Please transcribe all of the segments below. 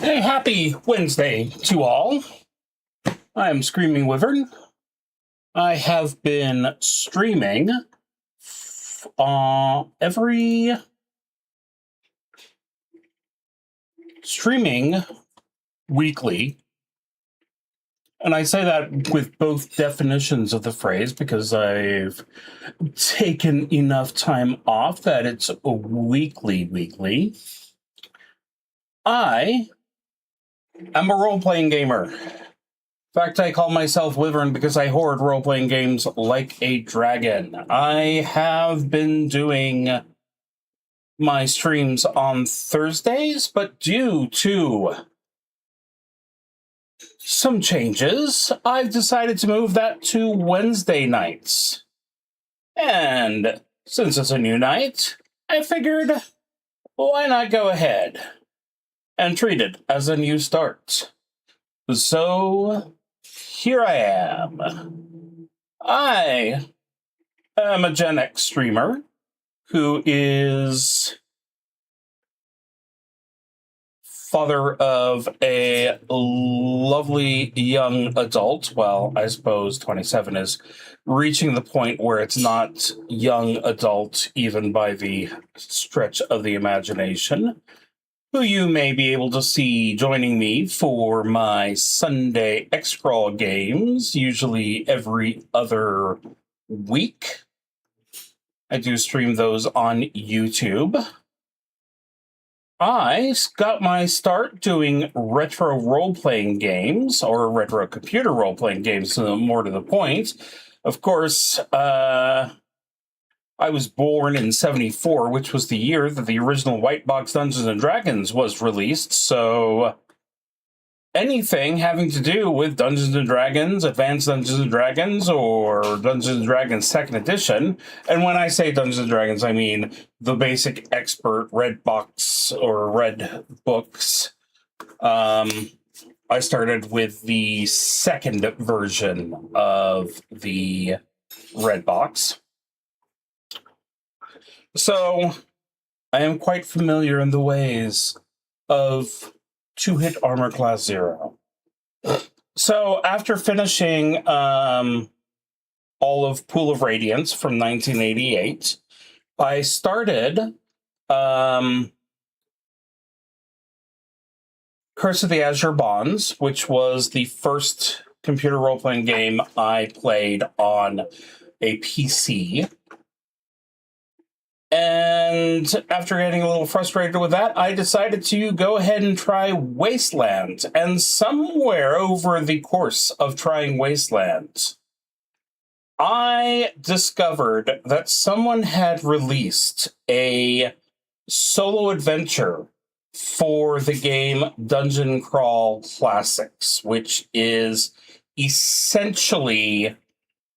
A happy Wednesday to all. I am ScreamingWyvern. I have been streaming weekly. And I say that with both definitions of the phrase because I've taken enough time off that it's a weekly. I am a role-playing gamer. In fact, I call myself Wyvern because I hoard role-playing games like a dragon. I have been doing my streams on Thursdays, but due to some changes, I've decided to move that to Wednesday nights. And since it's a new night, I figured, why not go ahead and treat it as a new start? So here I am. I am a Gen X streamer who is father of a lovely young adult. Well, I suppose 27 is reaching the point where it's not young adult even by the stretch of the imagination, who you may be able to see joining me for my Sunday X-Crawl games, usually every other week. I do stream those on YouTube. I got my start doing retro role-playing games, or retro computer role-playing games, more to the point. Of course, I was born in 1974, which was the year that the original White Box Dungeons Dragons was released, so anything having to do with Dungeons & Dragons, Advanced Dungeons & Dragons, or Dungeons & Dragons 2nd Edition, and when I say Dungeons & Dragons, I mean the basic expert red box or red books. I started with the second version of the red box. So I am quite familiar in the ways of two-hit armor class 0. So after finishing all of Pool of Radiance from 1988, I started Curse of the Azure Bonds, which was the first computer role-playing game I played on a PC. And after getting a little frustrated with that, I decided to go ahead and try Wasteland. And somewhere over the course of trying Wasteland, I discovered that someone had released a solo adventure for the game Dungeon Crawl Classics, which is essentially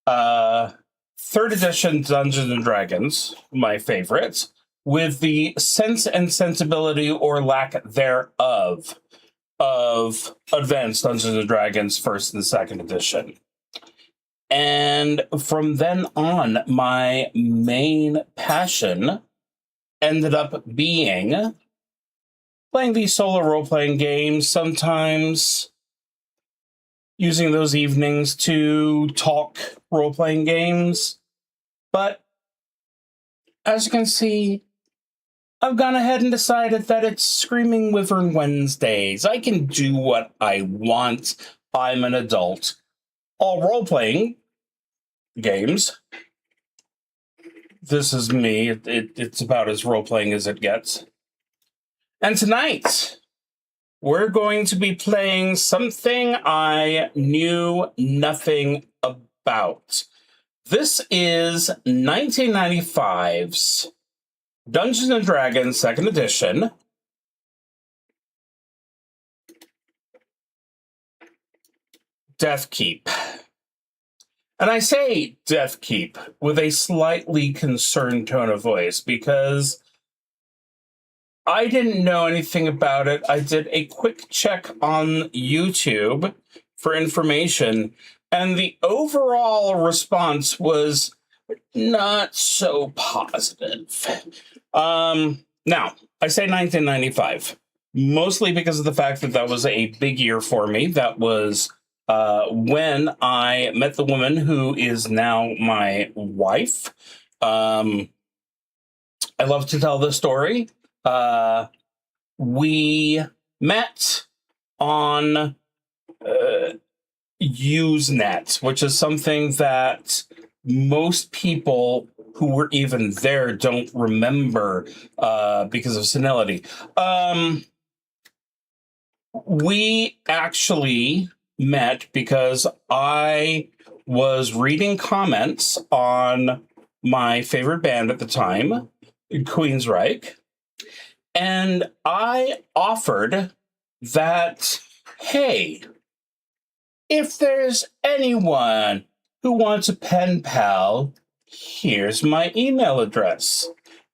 3rd edition Dungeons & Dragons, my favorite, with the sense and sensibility or lack thereof of Advanced Dungeons & Dragons 1st and 2nd edition. And from then on, my main passion ended up being playing these solo role-playing games, sometimes using those evenings to talk role-playing games. But as you can see, I've gone ahead and decided that it's Screaming Wyvern Wednesdays. I can do what I want. I'm an adult. All role-playing games. This is me. It's about as role-playing as it gets. And tonight, we're going to be playing something I knew nothing about. This is 1995's Dungeons & Dragons 2nd Edition. Deathkeep. And I say Deathkeep with a slightly concerned tone of voice because I didn't know anything about it. I did a quick check on YouTube for information, and the overall response was not so positive. Now, I say 1995. mostly because of the fact that that was a big year for me. That was when I met the woman who is now my wife. I love to tell this story. We met on Usenet, which is something that most people who were even there don't remember because of senility. We actually met because I was reading comments on my favorite band at the time, Queensryche, and I offered that, hey, if there's anyone who wants a pen pal, here's my email address.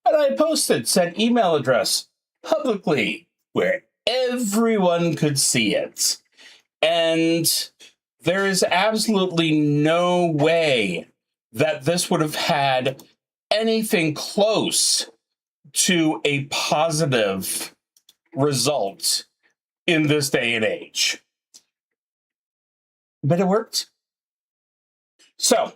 And I posted said email address publicly where everyone could see it. And there is absolutely no way that this would have had anything close to a positive result in this day and age. But it worked. So,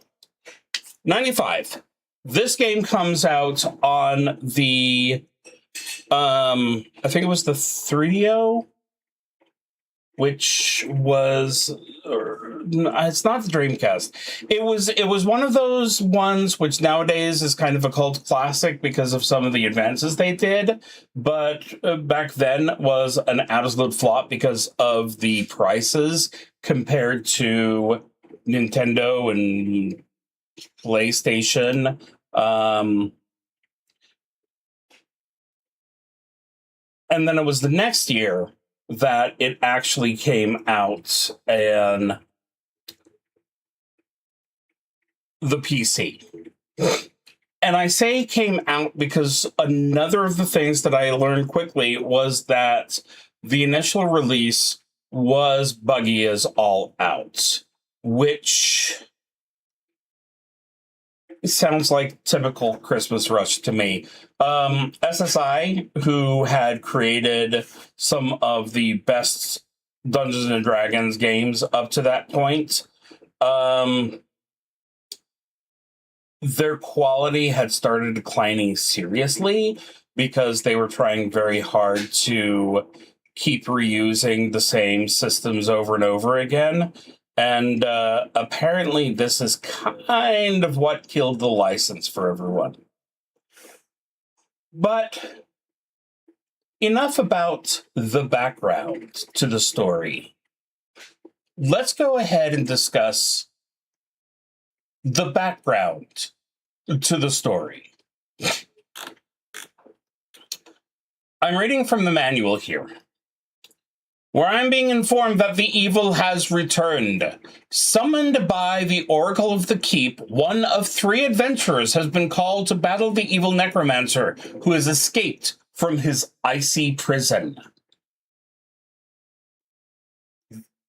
95. This game comes out on the, I think it was the 3DO, which was, it's not the Dreamcast. It was one of those ones which nowadays is kind of a cult classic because of some of the advances they did, but back then was an absolute flop because of the prices compared to Nintendo and PlayStation. And then it was the next year that it actually came out in the PC. And I say came out because another of the things that I learned quickly was that the initial release was buggy as all out, which sounds like typical Christmas rush to me. SSI, who had created some of the best Dungeons and Dragons games up to that point, their quality had started declining seriously because they were trying very hard to keep reusing the same systems over and over again. And apparently this is kind of what killed the license for everyone. But enough about the background to the story. Let's go ahead and discuss the background to the story. I'm reading from the manual here, where I'm being informed that the evil has returned. Summoned by the Oracle of the Keep, one of 3 adventurers has been called to battle the evil necromancer who has escaped from his icy prison.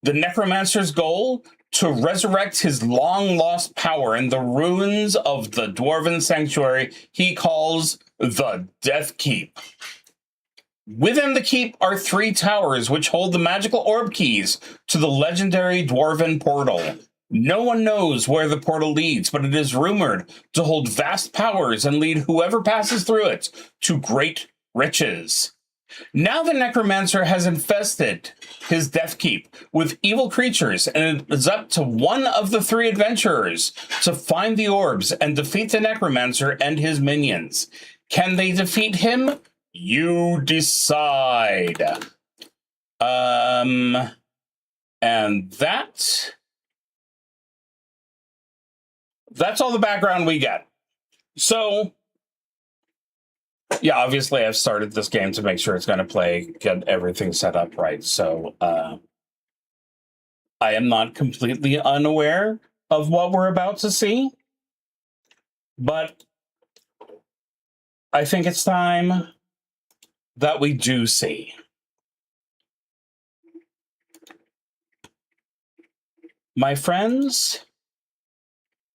The necromancer's goal? To resurrect his long-lost power in the ruins of the dwarven sanctuary he calls the Deathkeep. Within the keep are 3 towers which hold the magical orb keys to the legendary dwarven portal. No one knows where the portal leads, but it is rumored to hold vast powers and lead whoever passes through it to great riches. Now the necromancer has infested his Deathkeep with evil creatures, and it is up to one of the 3 adventurers to find the orbs and defeat the necromancer and his minions. Can they defeat him? You decide. And that's all the background we get. So, yeah, obviously I've started this game to make sure it's going to play, get everything set up right. So, I am not completely unaware of what we're about to see, but I think it's time that we do see. My friends,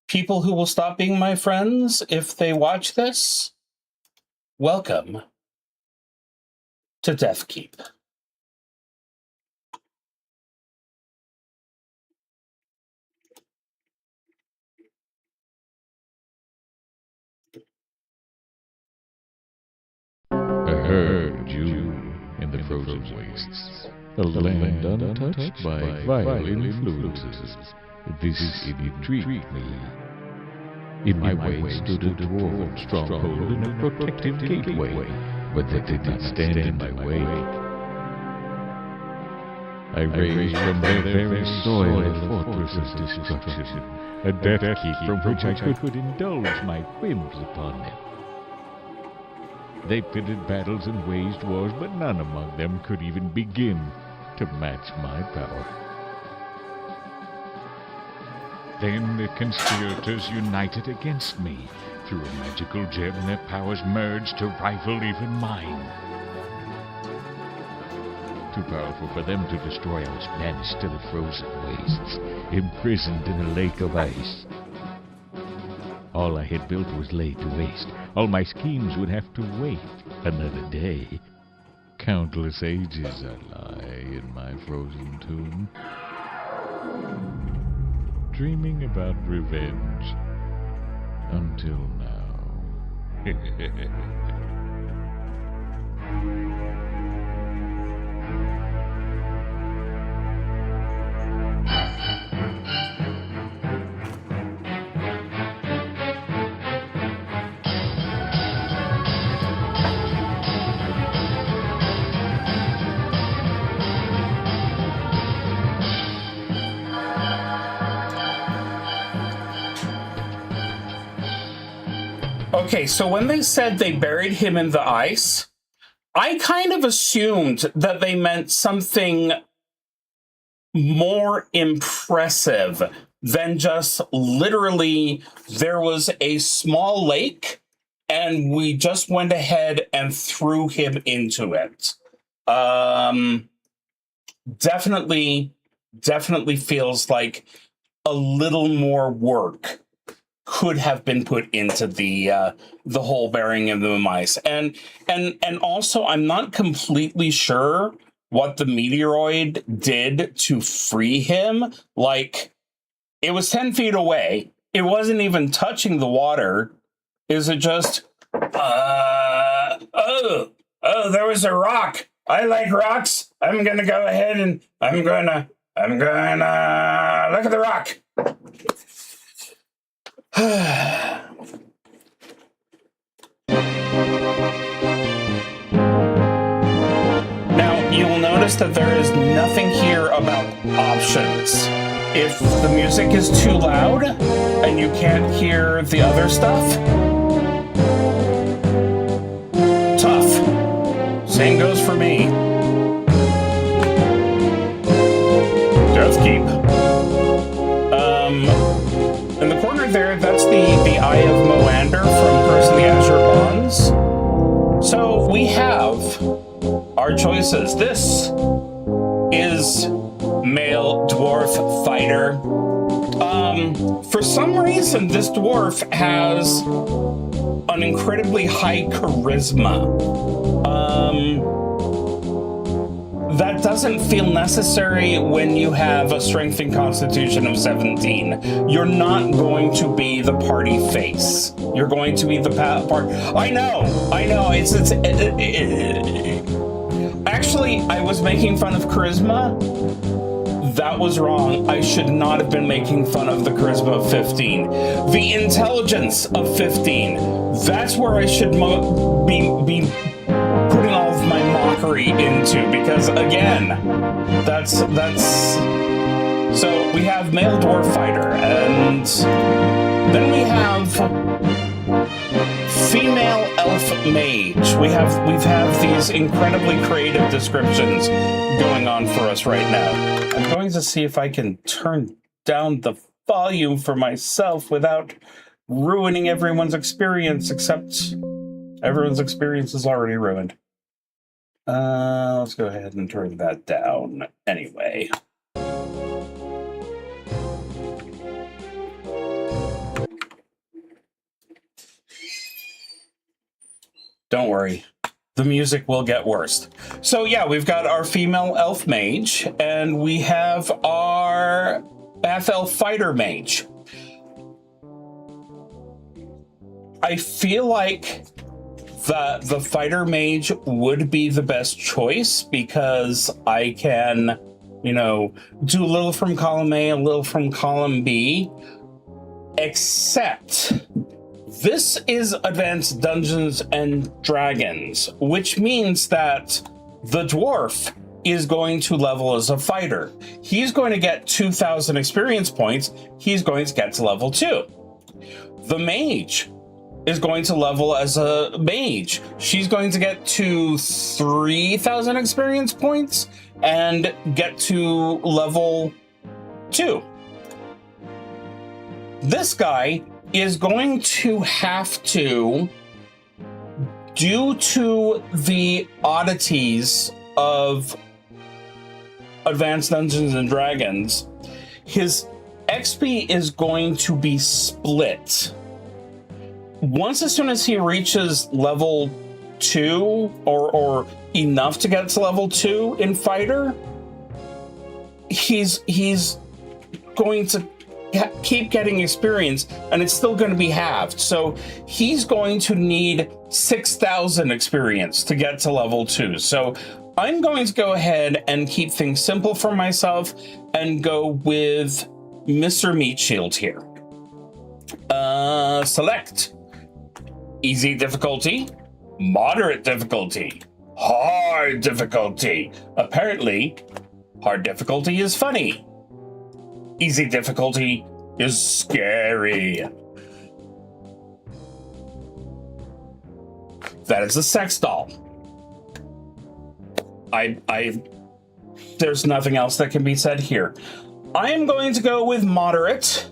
people who will stop being my friends if they watch this, welcome to Deathkeep. frozen wastes, a land untouched by vile influences. This intrigued me. In my way stood a dwarven stronghold and a protective gateway, but that did not stand in my way. I raised from their very soil a fortress of destruction, a Deathkeep from which I could indulge my whims upon them. They pitted battles and waged wars, but none among them could even begin to match my power. Then the conspirators united against me. Through a magical gem, their powers merged to rival even mine. Too powerful for them to destroy, I was banished to the frozen wastes, imprisoned in a lake of ice. All I had built was laid to waste. All my schemes would have to wait another day. Countless ages I lie in my frozen tomb, dreaming about revenge until now. Okay, so when they said they buried him in the ice, I kind of assumed that they meant something more impressive than just literally there was a small lake and we just went ahead and threw him into it. Definitely feels like a little more work could have been put into the whole burying of the mice. And also, I'm not completely sure what the meteoroid did to free him. Like, it was 10 feet away. It wasn't even touching the water. Is it just, oh, there was a rock. I like rocks. I'm gonna go ahead and I'm gonna look at the rock. Now, you will notice that there is nothing here about options. If the music is too loud and you can't hear the other stuff, tough. Same goes for me. Deathkeep. In the corner there, that's the Eye of Moander from Curse of the Azure Bonds. So we have our choices. This is male dwarf fighter. For some reason, this dwarf has an incredibly high charisma. That doesn't feel necessary when you have a strength and constitution of 17. You're not going to be the party face. You're going to be the part. I know. Actually, I was making fun of charisma. That was wrong. I should not have been making fun of the charisma of 15. The intelligence of 15. That's where I should be putting all of my mockery into, because again, that's so we have male dwarf fighter, and then we have female elf mage. We've had these incredibly creative descriptions going on for us right now. I'm going to see if I can turn down the volume for myself without ruining everyone's experience, except everyone's experience is already ruined. Let's go ahead and turn that down anyway. Don't worry, the music will get worse. So yeah, we've got our female elf mage, and we have our half-elf fighter mage. I feel like that the fighter mage would be the best choice because I can, you know, do a little from column A, a little from column B, except this is Advanced Dungeons and Dragons, which means that the dwarf is going to level as a fighter. He's going to get 2,000 experience points. He's going to get to level 2. The mage is going to level as a mage. She's going to get to 3,000 experience points and get to level 2. This guy is going to have to, due to the oddities of Advanced Dungeons and Dragons, his XP is going to be split. Once as soon as he reaches level 2 or enough to get to level 2 in fighter, he's going to keep getting experience, and it's still going to be halved. So he's going to need 6,000 experience to get to level 2. So I'm going to go ahead and keep things simple for myself and go with Mr. Meat Shield here. Select easy difficulty, moderate difficulty, hard difficulty. Apparently, hard difficulty is funny. Easy difficulty is scary. That is a sex doll. There's nothing else that can be said here. I am going to go with moderate.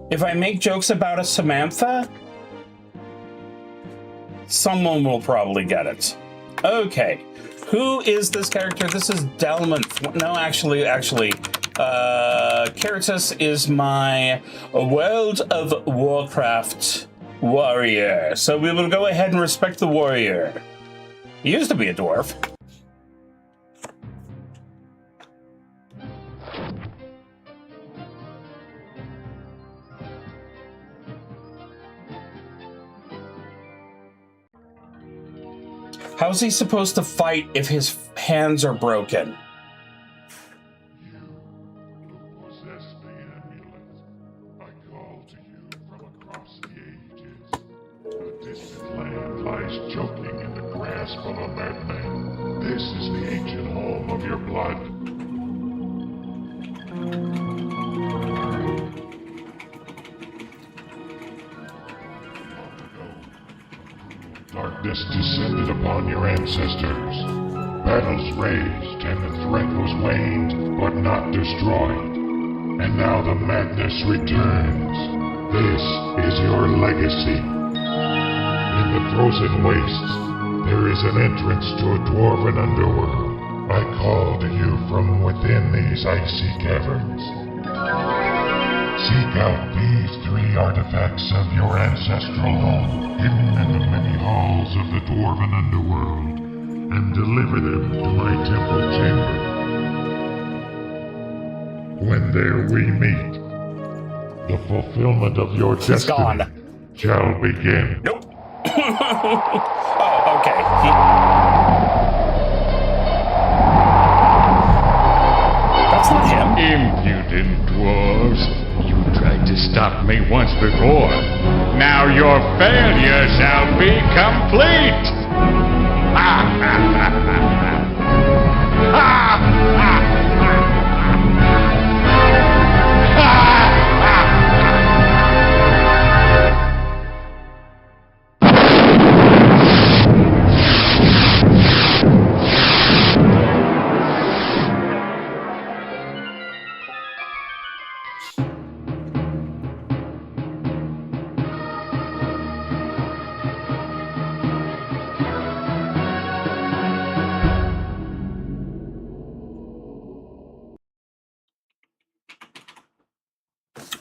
If I make jokes about a Samantha, someone will probably get it. Okay. Who is this character? This is Delmonth. No, actually, Karatus is my World of Warcraft warrior. So we will go ahead and respect the warrior. He used to be a dwarf. How's he supposed to fight if his hands are broken? You who possess the amulet, I call to you from across the ages. A distant land lies choking in the grasp of a madman. This is the ancient home of your blood. Darkness descended upon your ancestors. Battles raged, and the threat was waned, but not destroyed. And now the madness returns. This is your legacy. In the frozen wastes, there is an entrance to a dwarven underworld. I call to you from within these icy caverns. Seek out these 3 artifacts of your ancestral home, hidden in the many halls of the dwarven underworld, and deliver them to my temple chamber. When there we meet, the fulfillment of your destiny shall begin. Nope. Oh, okay. That's not him. Impudent dwarves. You tried to stop me once before. Now your failure shall be complete! Ha ha ha ha ha! Ha ha ha ha!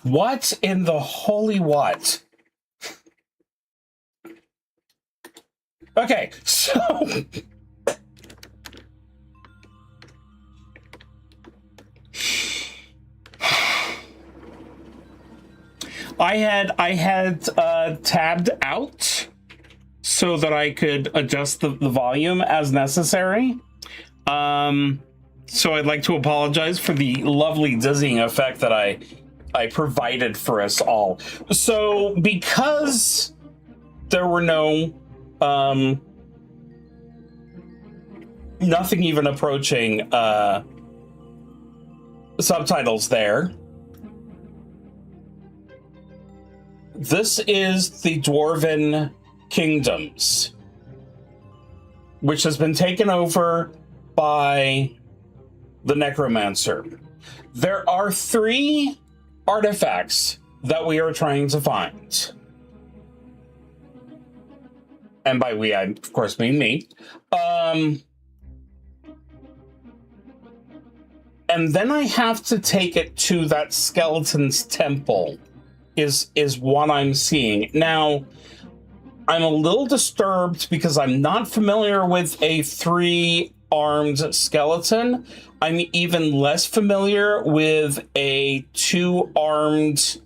What in the holy what? Okay, so I had tabbed out so that I could adjust the volume as necessary. So I'd like to apologize for the lovely dizzying effect that I provided for us all. So because there were no nothing even approaching subtitles there, this is the Dwarven Kingdoms, which has been taken over by the Necromancer. There are 3 artifacts that we are trying to find. And by we, I of course mean me. And then I have to take it to that skeleton's temple, is what I'm seeing. Now, I'm a little disturbed because I'm not familiar with a 3-armed skeleton. I'm even less familiar with a 2-armed,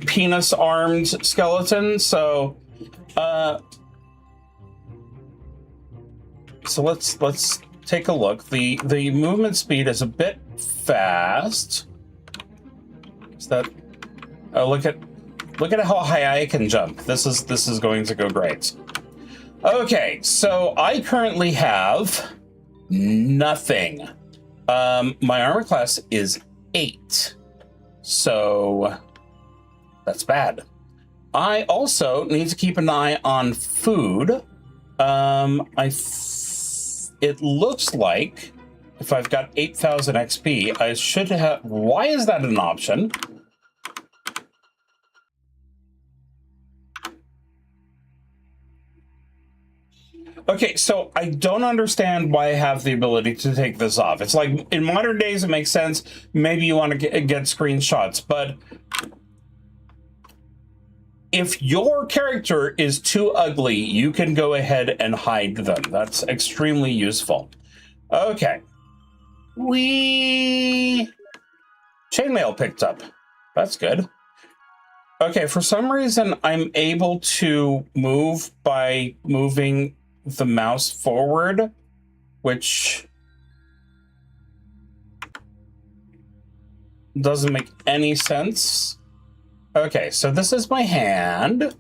penis-armed skeleton. So let's take a look. The movement speed is a bit fast. Is that? Oh, look at how high I can jump. This is going to go great. Okay, so I currently have nothing. My armor class is 8, so that's bad. I also need to keep an eye on food. It looks like if I've got 8,000 XP, I should have. Why is that an option? Okay, so I don't understand why I have the ability to take this off. It's like, in modern days, it makes sense. Maybe you want to get screenshots, but if your character is too ugly, you can go ahead and hide them. That's extremely useful. Okay. Chainmail picked up. That's good. Okay, for some reason, I'm able to move by moving the mouse forward, which doesn't make any sense. Okay, so this is my hand.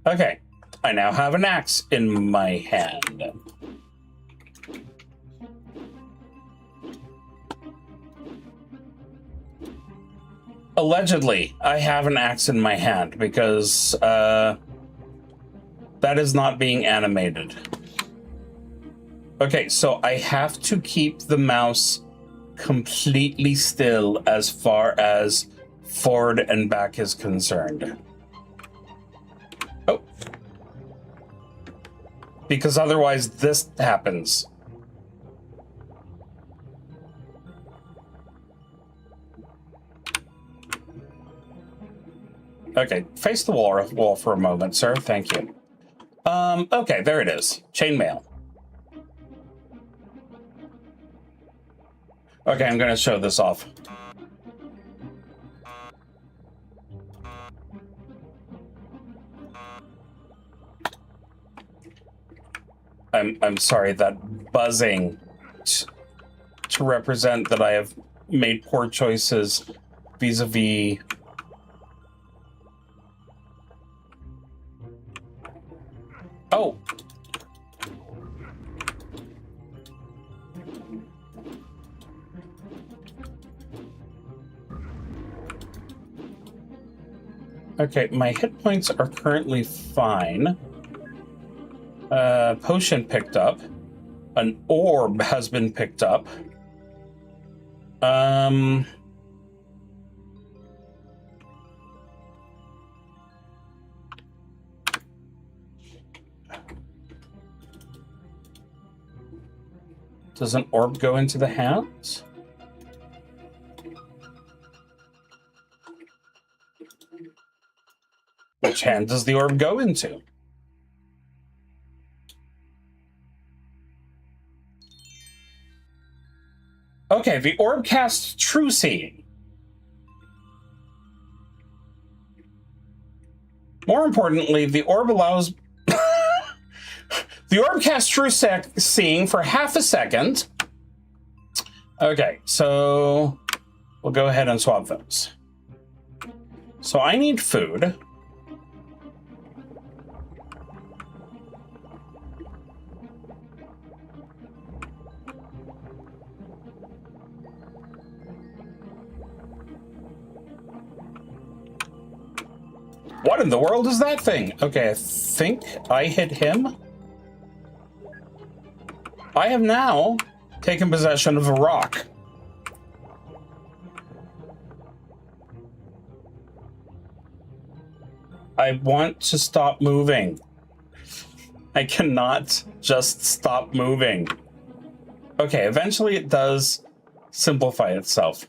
Okay, I now have an axe in my hand. Allegedly, I have an axe in my hand because that is not being animated. Okay, so I have to keep the mouse completely still as far as forward and back is concerned. Oh. Because otherwise this happens. Okay, face the wall for a moment, sir. Thank you. Okay, there it is. Chainmail. Okay, I'm gonna show this off. I'm sorry, that buzzing to represent that I have made poor choices vis-a-vis. Oh. Okay, my hit points are currently fine. Potion picked up. An orb has been picked up. Does an orb go into the hands? Which hand does the orb go into? Okay, the orb casts True Seeing. More importantly, the orb allows... the orb casts True Seeing for half a second. Okay, so we'll go ahead and swap those. So I need food. What in the world is that thing? Okay, I think I hit him. I have now taken possession of a rock. I want to stop moving. I cannot just stop moving. Okay, eventually it does simplify itself.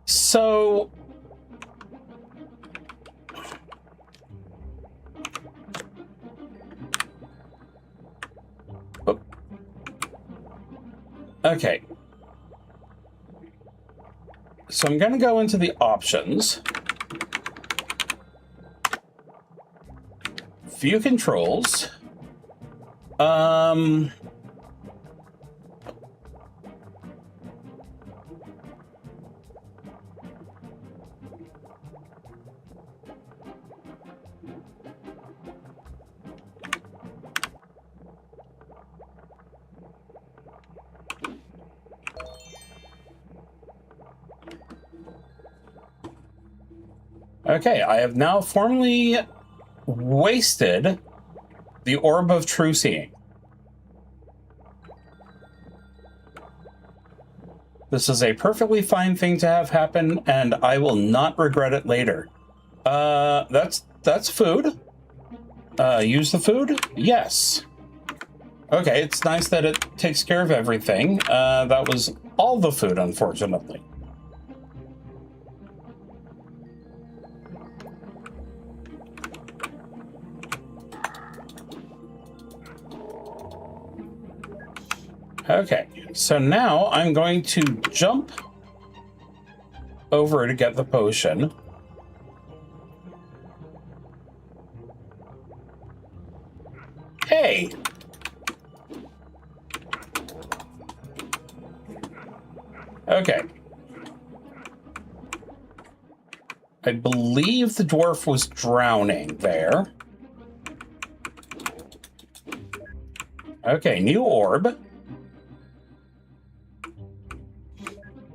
So... Okay. So I'm going to go into the options. View controls. Okay, I have now formally wasted the Orb of True Seeing. This is a perfectly fine thing to have happen, and I will not regret it later. That's food. Use the food? Yes. Okay, it's nice that it takes care of everything. That was all the food, unfortunately. Okay, so now I'm going to jump over to get the potion. Hey! Okay. I believe the dwarf was drowning there. Okay, new orb.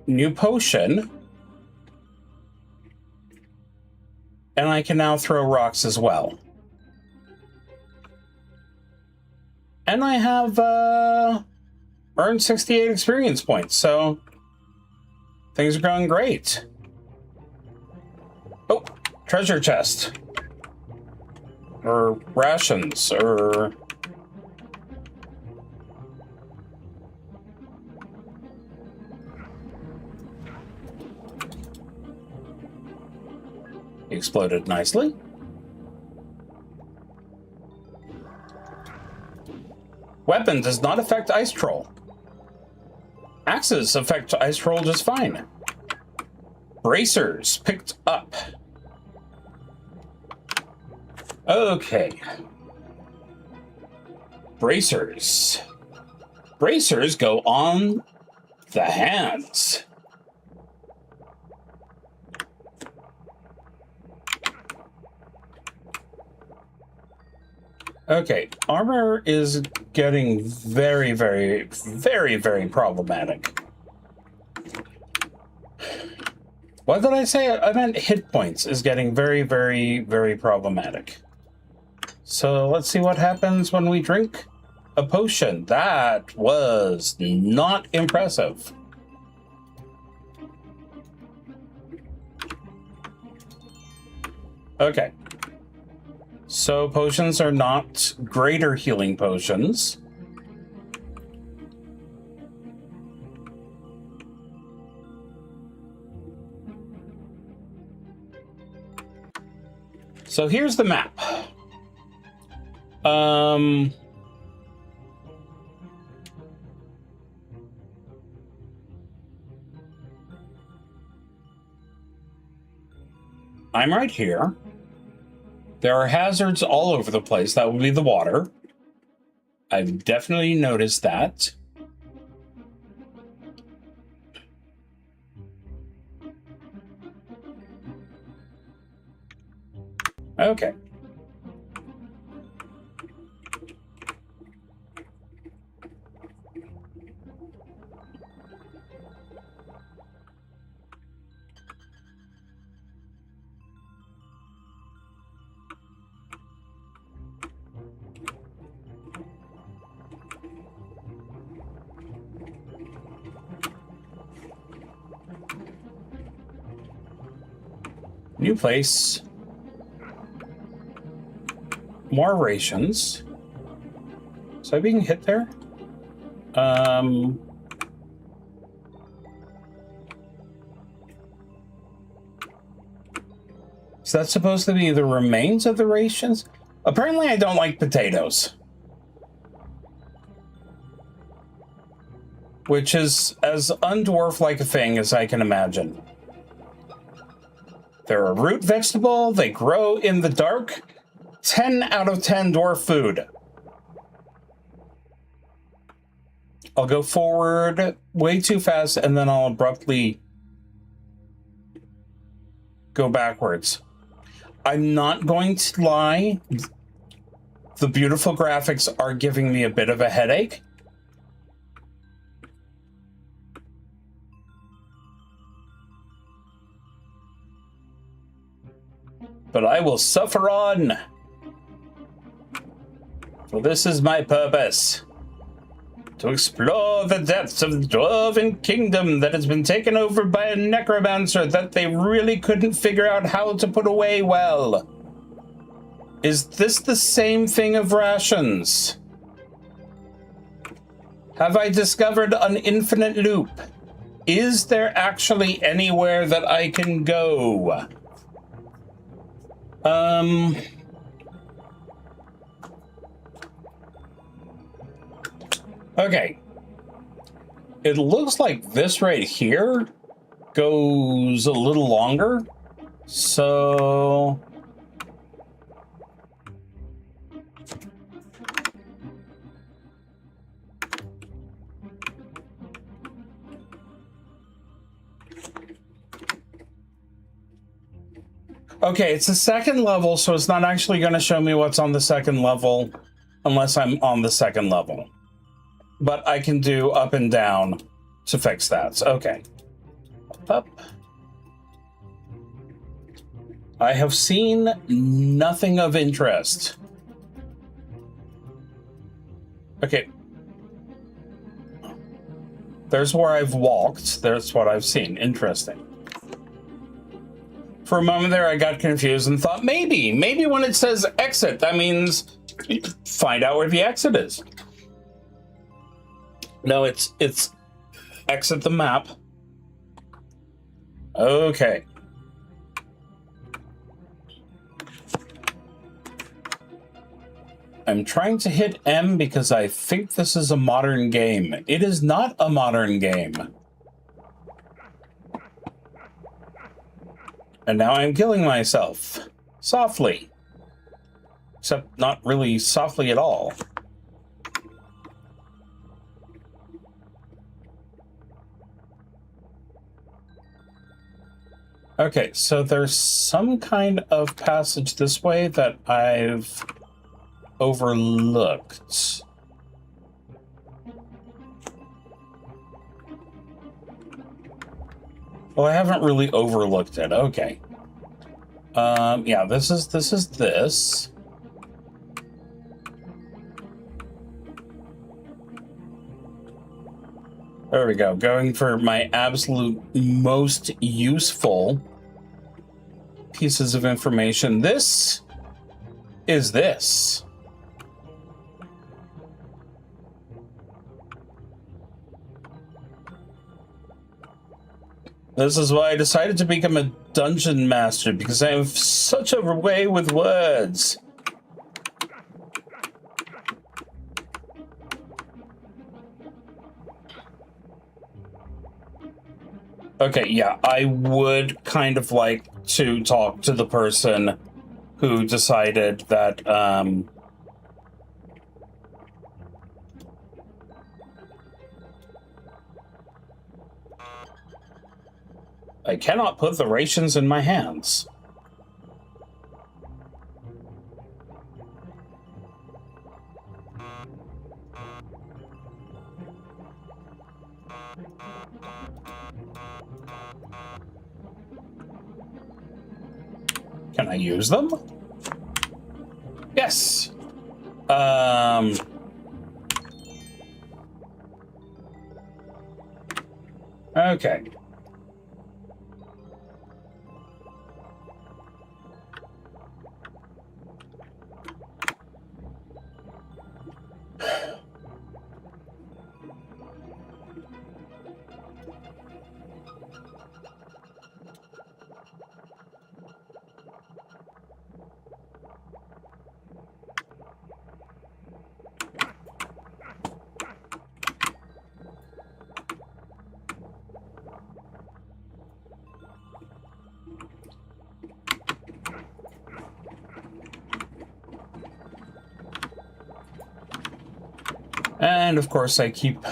New potion. And I can now throw rocks as well. And I have earned 68 experience points, so things are going great. Oh, treasure chest. Or rations, or... Exploded nicely. Weapon does not affect Ice Troll. Axes affect Ice Troll just fine. Bracers picked up. Okay. Bracers. Bracers go on the hands. Okay, armor is getting very, very, very, very problematic. What did I say? I meant hit points is getting very, very, very problematic. So let's see what happens when we drink a potion. That was not impressive. Okay. So potions are not greater healing potions. So here's the map. I'm right here. There are hazards all over the place. That would be the water. I've definitely noticed that. Okay. New place. More rations. Was I being hit there? Is that supposed to be the remains of the rations? Apparently I don't like potatoes. Which is as undwarf-like a thing as I can imagine. They're a root vegetable. They grow in the dark. 10 out of 10 dwarf food. I'll go forward way too fast and then I'll abruptly go backwards. I'm not going to lie. The beautiful graphics are giving me a bit of a headache. But I will suffer on. For this is my purpose. To explore the depths of the Dwarven Kingdom that has been taken over by a necromancer that they really couldn't figure out how to put away well. Is this the same thing of rations? Have I discovered an infinite loop? Is there actually anywhere that I can go? Okay. It looks like this right here goes a little longer. So... Okay, it's the second level, so it's not actually going to show me what's on the second level unless I'm on the second level. But I can do up and down to fix that. Okay. Up. I have seen nothing of interest. Okay. There's where I've walked. There's what I've seen. Interesting. For a moment there, I got confused and thought maybe when it says exit, that means find out where the exit is. No, it's exit the map. Okay. I'm trying to hit M because I think this is a modern game. It is not a modern game. And now I'm killing myself. Softly. Except not really softly at all. Okay, so there's some kind of passage this way that I've overlooked. Well, I haven't really overlooked it. Okay. Yeah, this is this. There we go. Going for my absolute most useful pieces of information. This is this. This is why I decided to become a dungeon master, because I have such a way with words. Okay, yeah, I would kind of like to talk to the person who decided that, I cannot put the rations in my hands. Can I use them? Yes. Okay. And of course, I keep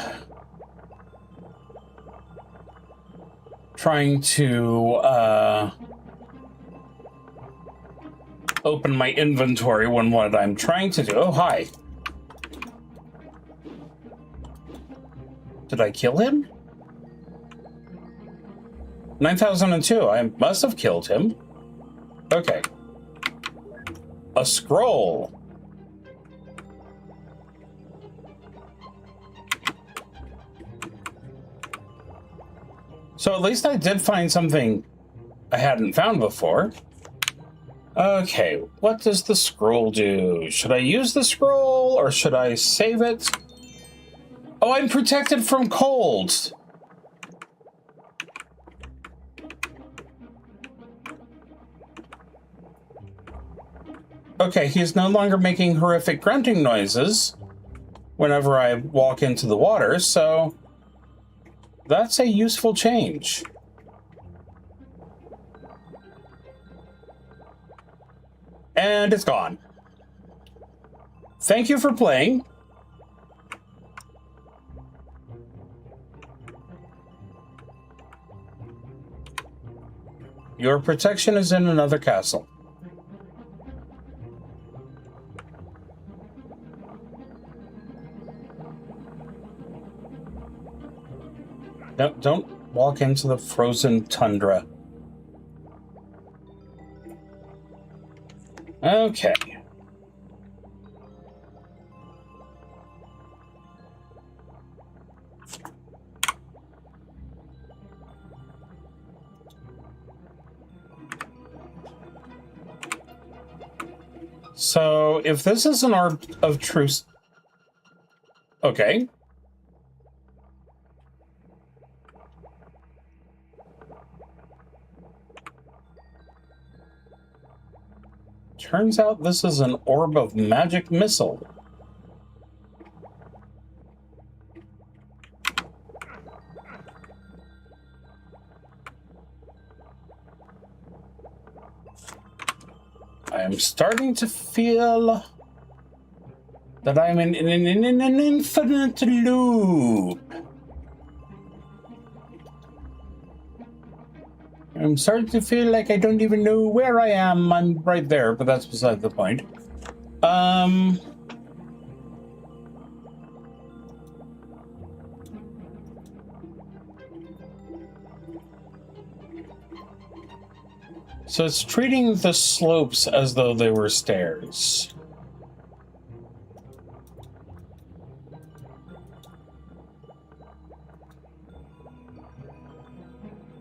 trying to open my inventory when what I'm trying to do. Oh, hi. Did I kill him? 9002. I must have killed him. Okay. A scroll. So at least I did find something I hadn't found before. Okay, what does the scroll do? Should I use the scroll or should I save it? Oh, I'm protected from cold. Okay, he's no longer making horrific grunting noises whenever I walk into the water, so that's a useful change. And it's gone. Thank you for playing. Your protection is in another castle. No, don't walk into the frozen tundra. Okay. So, if this is an orb of truce... Okay. Turns out this is an orb of magic missile. I am starting to feel that I'm in an infinite loop. I'm starting to feel like I don't even know where I am. I'm right there, but that's beside the point. So it's treating the slopes as though they were stairs.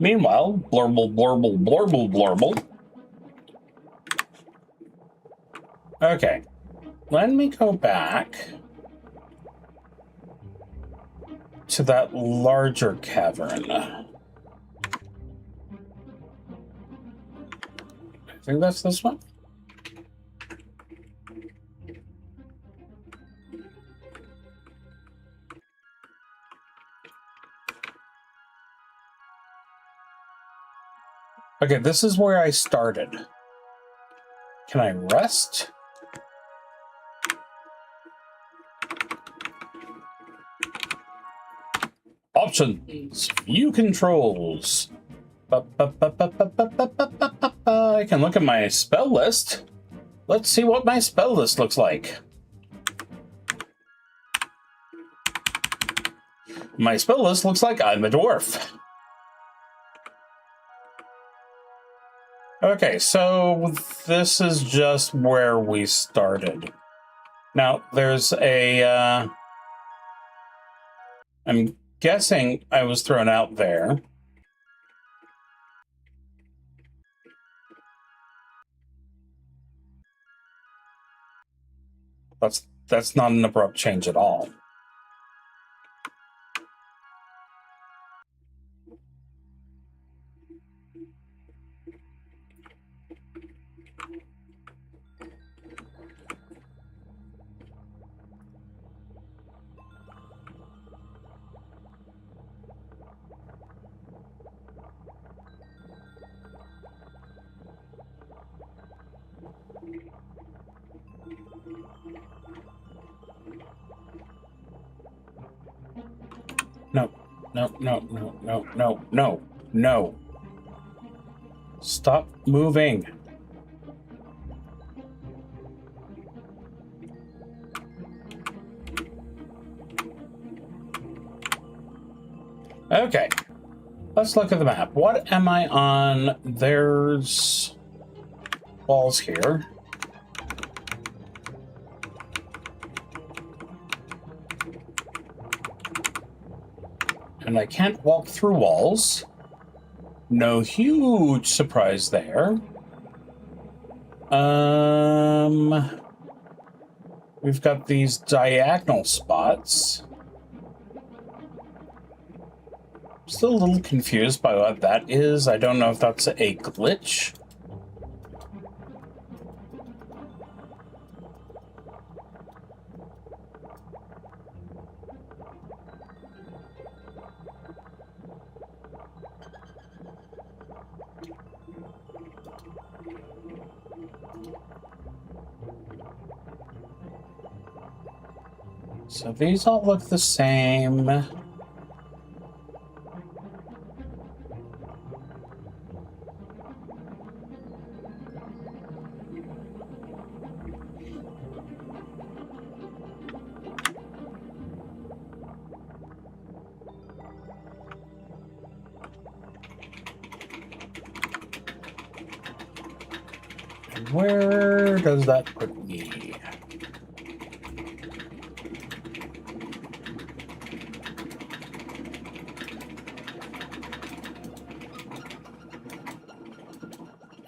Meanwhile, blurble, blurble, blurble, blurble. Okay. Let me go back to that larger cavern. I think that's this one. Okay, this is where I started. Can I rest? Options. View controls. I can look at my spell list. Let's see what my spell list looks like. My spell list looks like I'm a dwarf. Okay, so this is just where we started. Now, there's a... I'm guessing I was thrown out there. That's not an abrupt change at all. No. Stop moving. Okay. Let's look at the map. What am I on? There's walls here. And I can't walk through walls. No huge surprise there. We've got these diagonal spots. Still a little confused by what that is. I don't know if that's a glitch. So these all look the same. And where does that put me?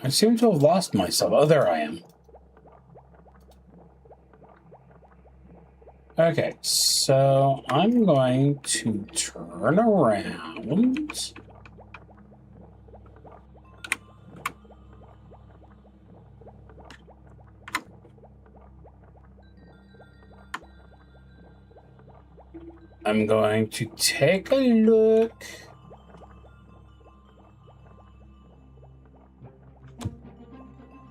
I seem to have lost myself. Oh, there I am. Okay, so I'm going to turn around. I'm going to take a look.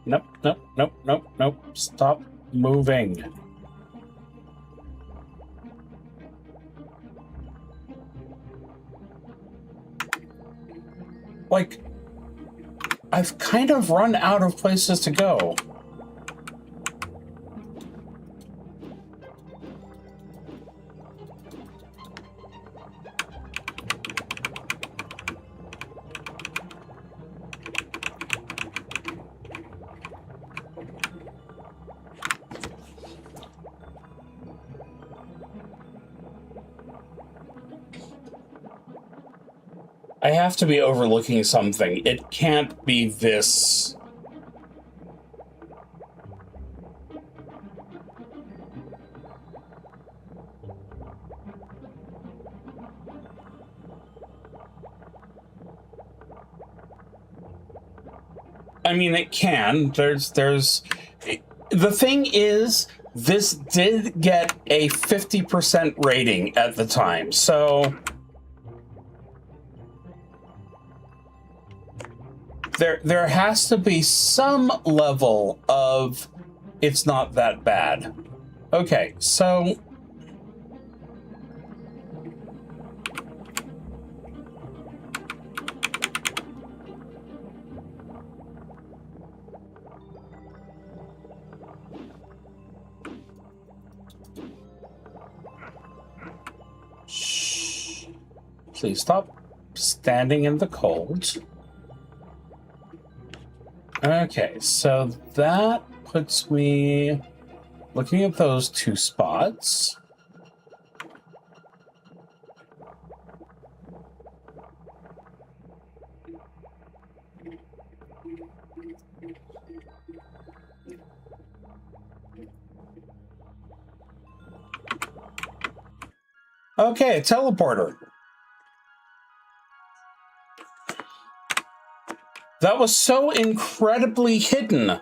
Nope. Stop moving. Like, I've kind of run out of places to go. I have to be overlooking something. It can't be this. I mean, it can. There's. The thing is, this did get a 50% rating at the time, so There has to be some level of it's not that bad. Okay, so shh. Please stop standing in the cold. Okay, so that puts me looking at those two spots. Okay, teleporter. That was so incredibly hidden.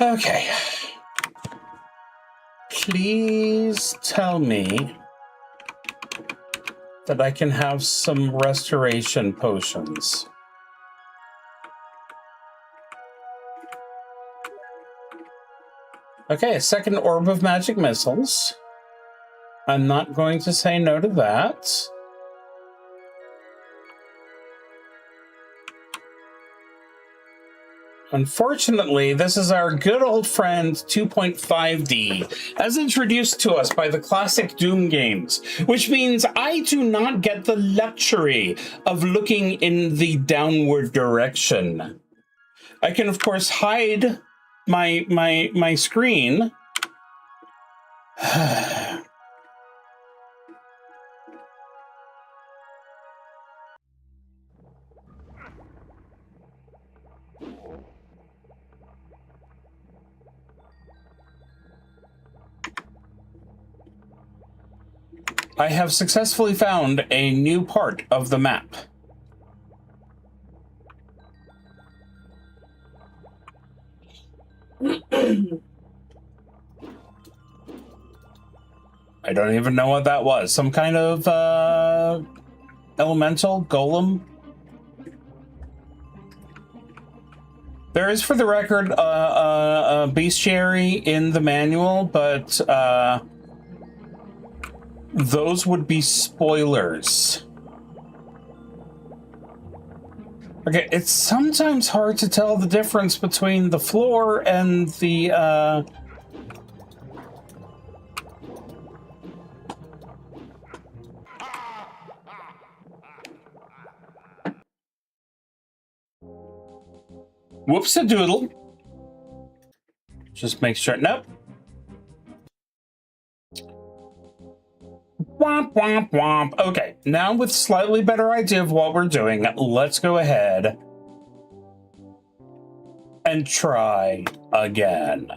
Okay. Please tell me that I can have some restoration potions. Okay, a second orb of magic missiles. I'm not going to say no to that. Unfortunately, this is our good old friend 2.5D, as introduced to us by the classic Doom games, which means I do not get the luxury of looking in the downward direction. I can, of course, hide my screen. I have successfully found a new part of the map. I don't even know what that was. Some kind of elemental golem. There is, for the record, a bestiary in the manual, but those would be spoilers. Okay, it's sometimes hard to tell the difference between the floor and the whoops-a-doodle. Just make sure. Nope. Womp, womp, womp. Okay, now with slightly better idea of what we're doing, let's go ahead and try again.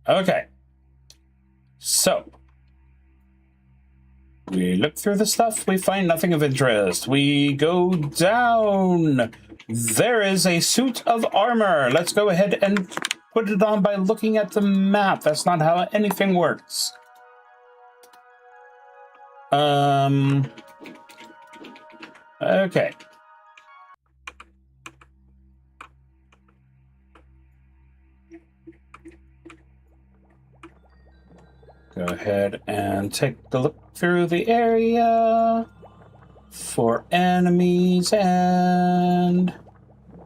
Okay. So, we look through the stuff, we find nothing of interest. We go down. There is a suit of armor. Let's go ahead and put it on by looking at the map. That's not how anything works. Okay. Go ahead and take a look through the area for enemies and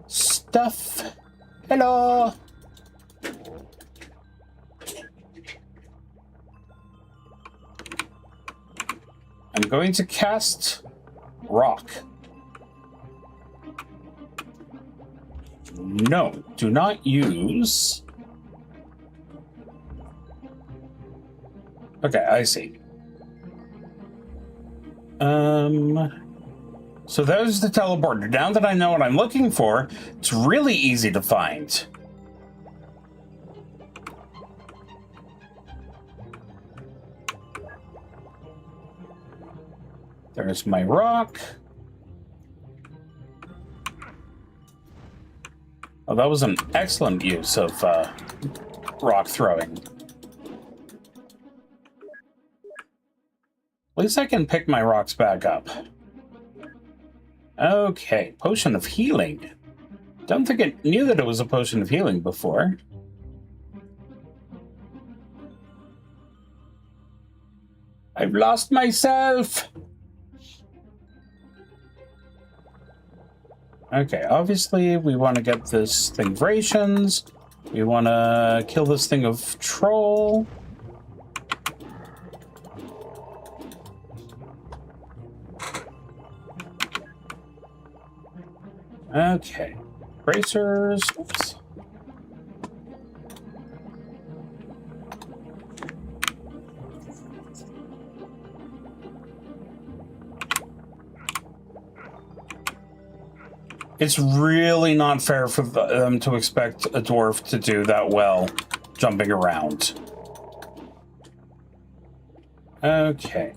stuff. Hello. I'm going to cast rock. No, do not use. Okay, I see. So there's the teleporter. Now that I know what I'm looking for, it's really easy to find. There's my rock. Well, that was an excellent use of rock throwing. At least I can pick my rocks back up. Okay, potion of healing. Don't think I knew that it was a potion of healing before. I've lost myself! Okay, obviously we want to get this thing of rations. We want to kill this thing of troll. Okay. Bracers. Oops. It's really not fair for them to expect a dwarf to do that well jumping around. Okay.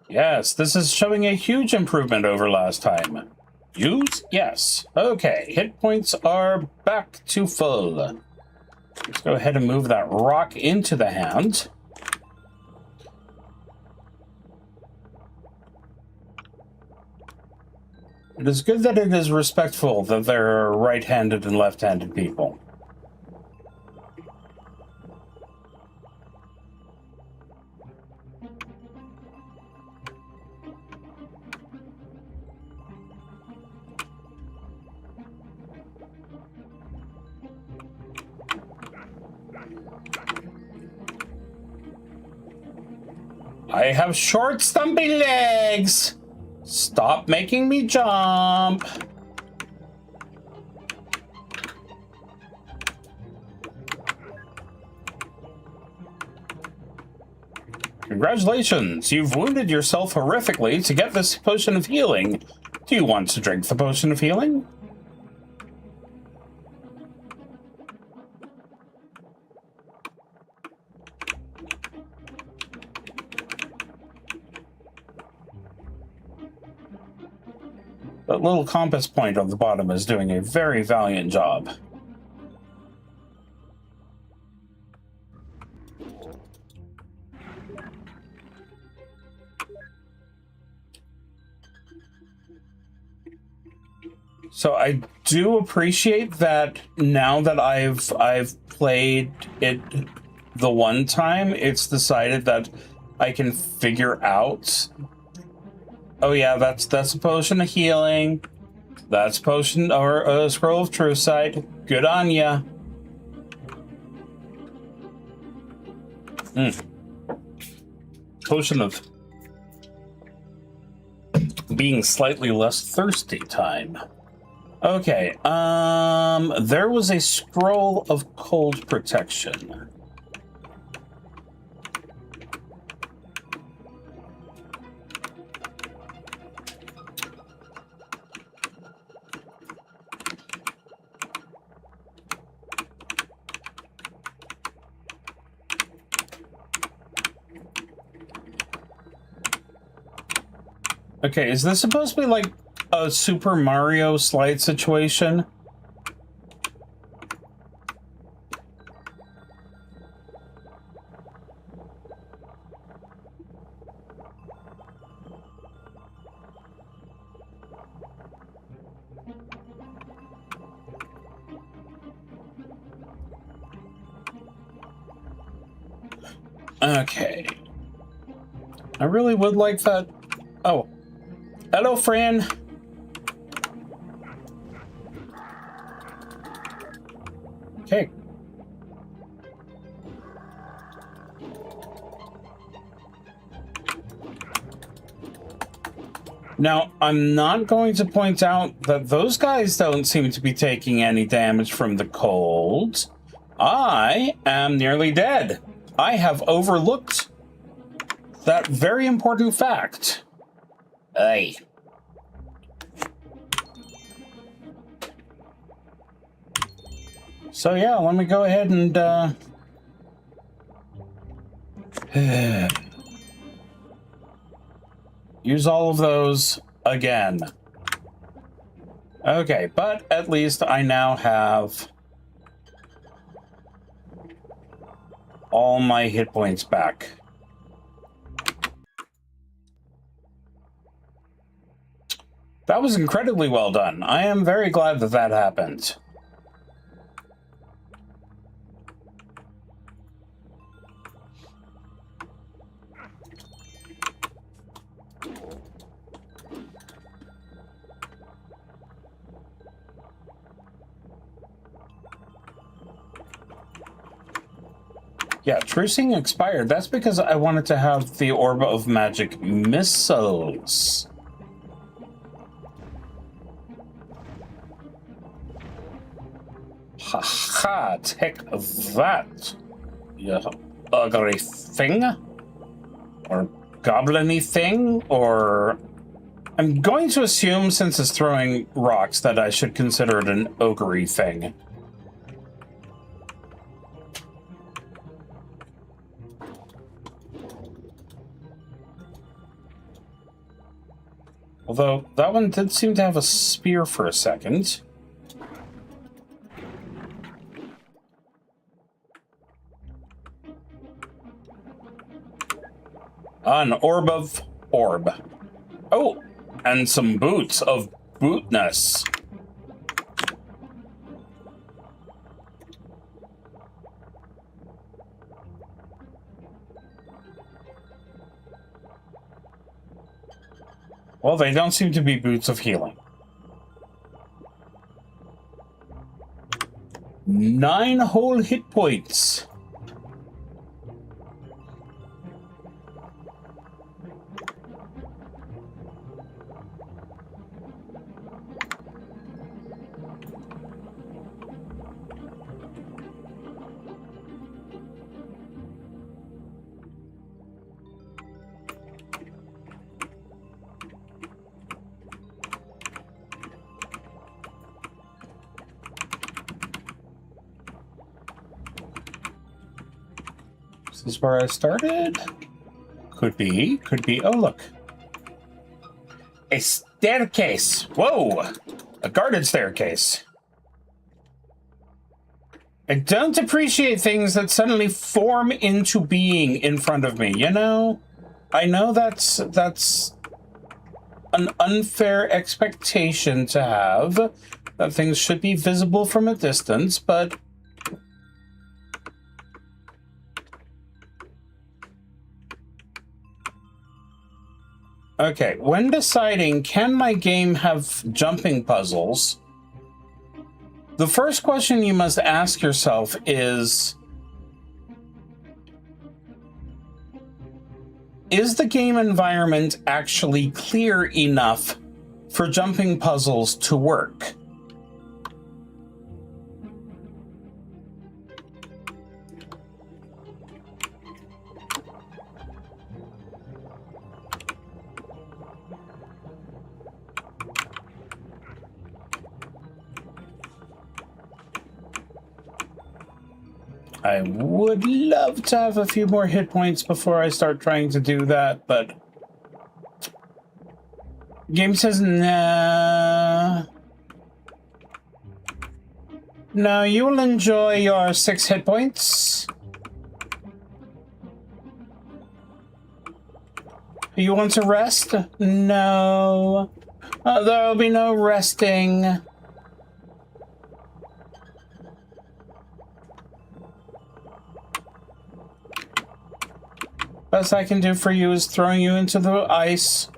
Yes, this is showing a huge improvement over last time. Use? Yes. Okay, hit points are back to full. Let's go ahead and move that rock into the hand. It is good that it is respectful that there are right-handed and left-handed people. I have short, stumpy legs. Stop making me jump. Congratulations, you've wounded yourself horrifically to get this potion of healing. Do you want to drink the potion of healing? That little compass point on the bottom is doing a very valiant job. So I do appreciate that now that I've played it the one time, it's decided that I can figure out. Oh yeah, that's a potion of healing. That's a potion or a scroll of true sight. Good on ya. Potion of being slightly less thirsty time. Okay, there was a scroll of cold protection. Okay, is this supposed to be like a Super Mario slide situation? Okay. I really would like that. Oh. Hello, friend. Okay. Now, I'm not going to point out that those guys don't seem to be taking any damage from the cold. I am nearly dead. I have overlooked that very important fact. Hey. So yeah, let me go ahead and Use all of those again. Okay, but at least I now have all my hit points back. That was incredibly well done. I am very glad that that happened. Yeah, trucing expired. That's because I wanted to have the Orb of Magic missiles. Ha ha, take that, you ugly thing. Or goblin-y thing, or... I'm going to assume, since it's throwing rocks, that I should consider it an ogre-y thing. Although, that one did seem to have a spear for a second. An orb of orb. Oh, and some boots of bootness. Well, they don't seem to be boots of healing. 9 whole hit points. This is where I started? Could be, could be. Oh, look. A staircase. Whoa! A guarded staircase. I don't appreciate things that suddenly form into being in front of me, you know? I know that's an unfair expectation to have, that things should be visible from a distance, but... Okay, when deciding, can my game have jumping puzzles, the first question you must ask yourself is the game environment actually clear enough for jumping puzzles to work? I would love to have a few more hit points before I start trying to do that, but... Game says, nah. No, you will enjoy your 6 hit points. You want to rest? No. There'll be no resting. Best I can do for you is throwing you into the ice.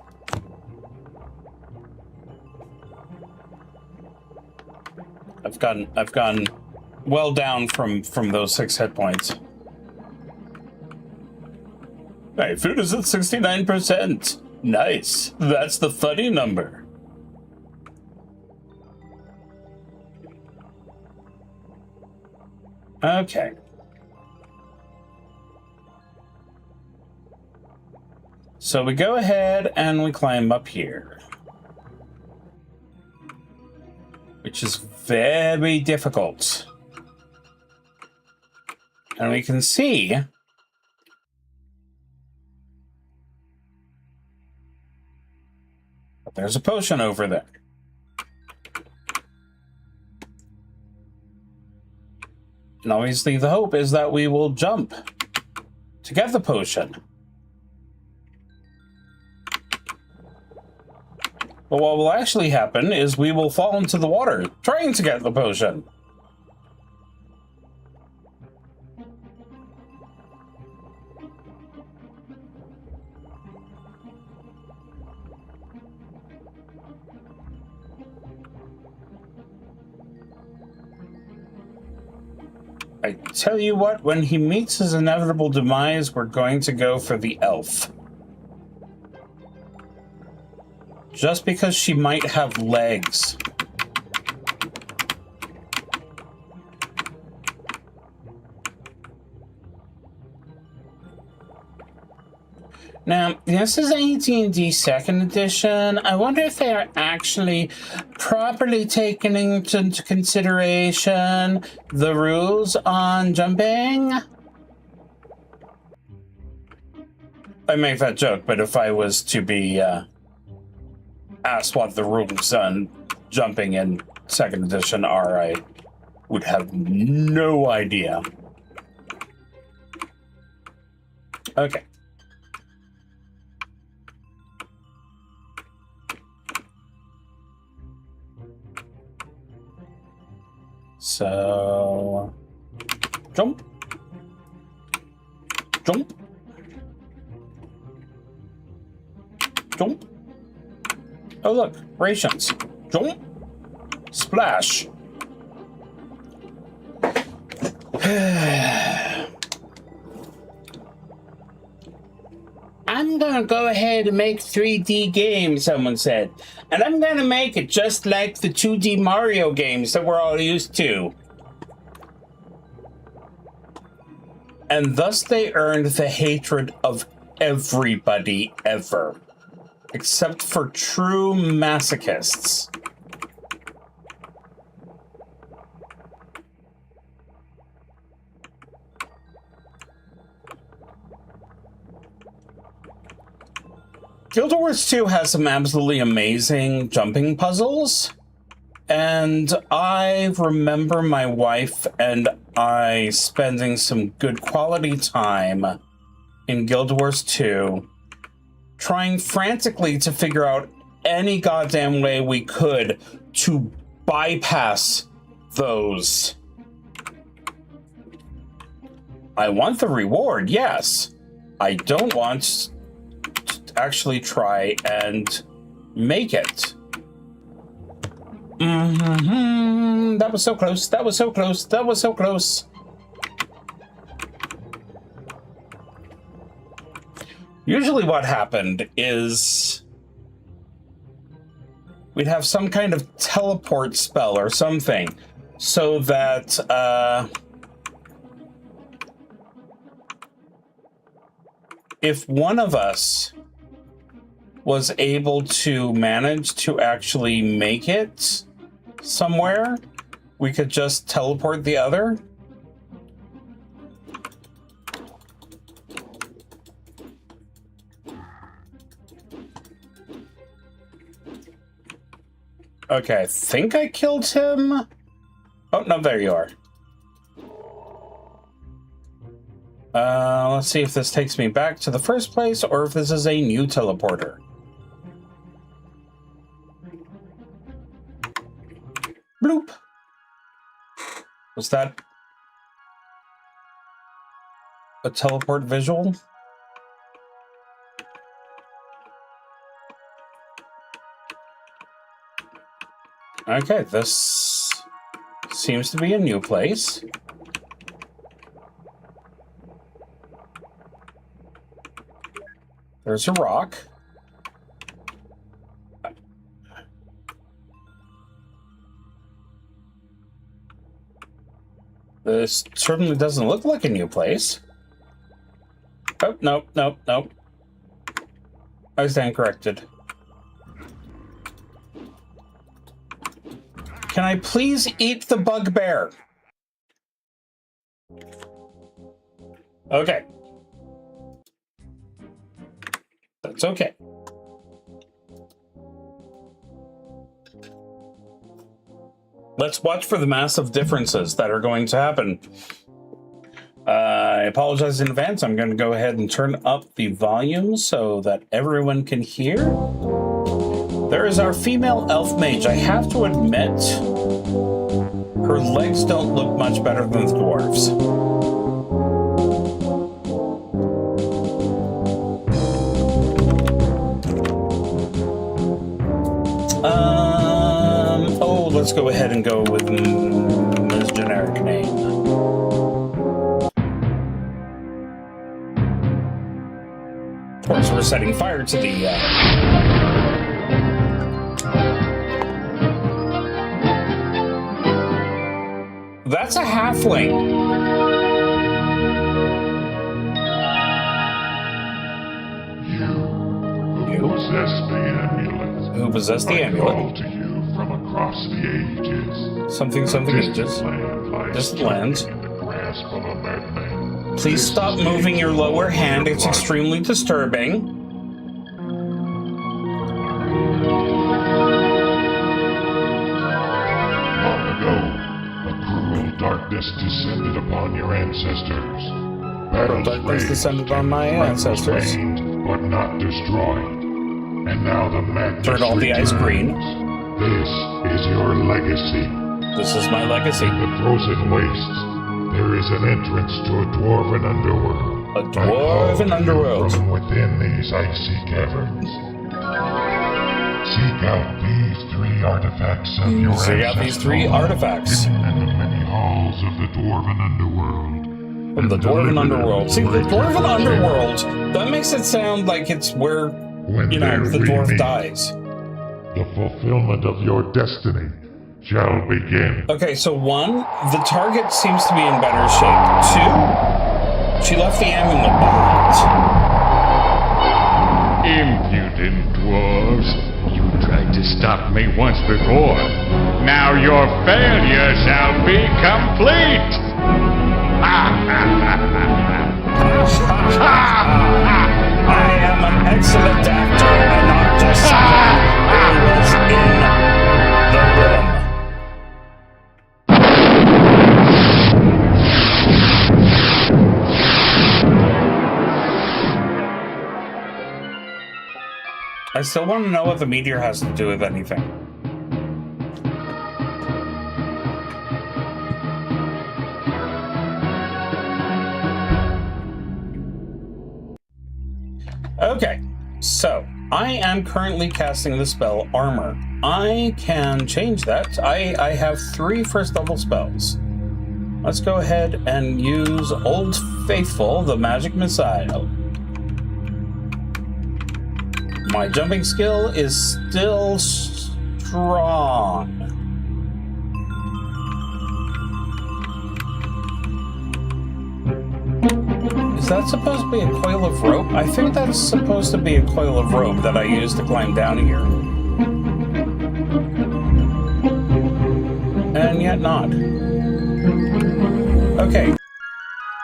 I've gone well down from those 6 hit points. Hey, food is at 69%. Nice. That's the funny number. Okay. So we go ahead and we climb up here, which is very difficult. And we can see there's a potion over there. And obviously the hope is that we will jump to get the potion. But what will actually happen is we will fall into the water trying to get the potion. I tell you what, when he meets his inevitable demise, we're going to go for the elf. Just because she might have legs. Now, this is AD&D 2nd edition. I wonder if they are actually properly taking into consideration the rules on jumping. I make that joke, but if I was to be asked what the rules on jumping in 2nd edition are, I would have no idea. Okay. So, jump, jump, jump. Oh look, rations. Jump, splash. I'm gonna go ahead and make 3D games, someone said. And I'm gonna make it just like the 2D Mario games that we're all used to. And thus they earned the hatred of everybody ever. Except for true masochists. Guild Wars 2 has some absolutely amazing jumping puzzles, and I remember my wife and I spending some good quality time in Guild Wars 2 trying frantically to figure out any goddamn way we could to bypass those. I want the reward, yes. I don't want actually try and make it. That was so close. That was so close. That was so close. Usually what happened is we'd have some kind of teleport spell or something so that if one of us was able to manage to actually make it somewhere, we could just teleport the other. Okay, I think I killed him. Oh, no, there you are. Let's see if this takes me back to the first place or if this is a new teleporter. Bloop. Was that a teleport visual? Okay, this seems to be a new place. There's a rock. This certainly doesn't look like a new place. Oh, nope, nope, nope. I stand corrected. Can I please eat the bugbear? Okay. That's okay. Let's watch for the massive differences that are going to happen. I apologize in advance. I'm going to go ahead and turn up the volume so that everyone can hear. There is our female elf mage. I have to admit, her legs don't look much better than the dwarves. Let's go ahead and go with this generic name. Of course, we're setting fire to the... That's a halfling. You who possess the amulet. Who possess the amulet. To you from across the ages. Something ages. Distant lands. In the grasp of a madman. Please stop moving your lower hand. It's extremely disturbing. Long ago, a cruel darkness descended upon your ancestors. Darkness descended on my ancestors. But not destroyed. And now the madness turned all the ice green. This is your legacy. This is my legacy. In the frozen wastes, there is an entrance to a dwarven underworld. A dwarven underworld. From within these icy caverns. Seek out these three artifacts of your ancestors. Seek out these three artifacts. Hidden in the many halls of the dwarven underworld. From the dwarven underworld. See, the dwarven underworld, that makes it sound like it's where, the dwarf dies. The fulfillment of your destiny shall begin. Okay, so 1, the target seems to be in better shape. 2, she left the amulet behind. Impudent dwarves. You tried to stop me once before. Now your failure shall be complete. I am an excellent actor and not just someone who was in the room. I still want to know what the meteor has to do with anything. Okay, so I am currently casting the spell Armor. I can change that. I have 3 first level spells. Let's go ahead and use Old Faithful, the magic missile. My jumping skill is still strong. Is that supposed to be a coil of rope? I think that's supposed to be a coil of rope that I use to climb down here. And yet not. Okay.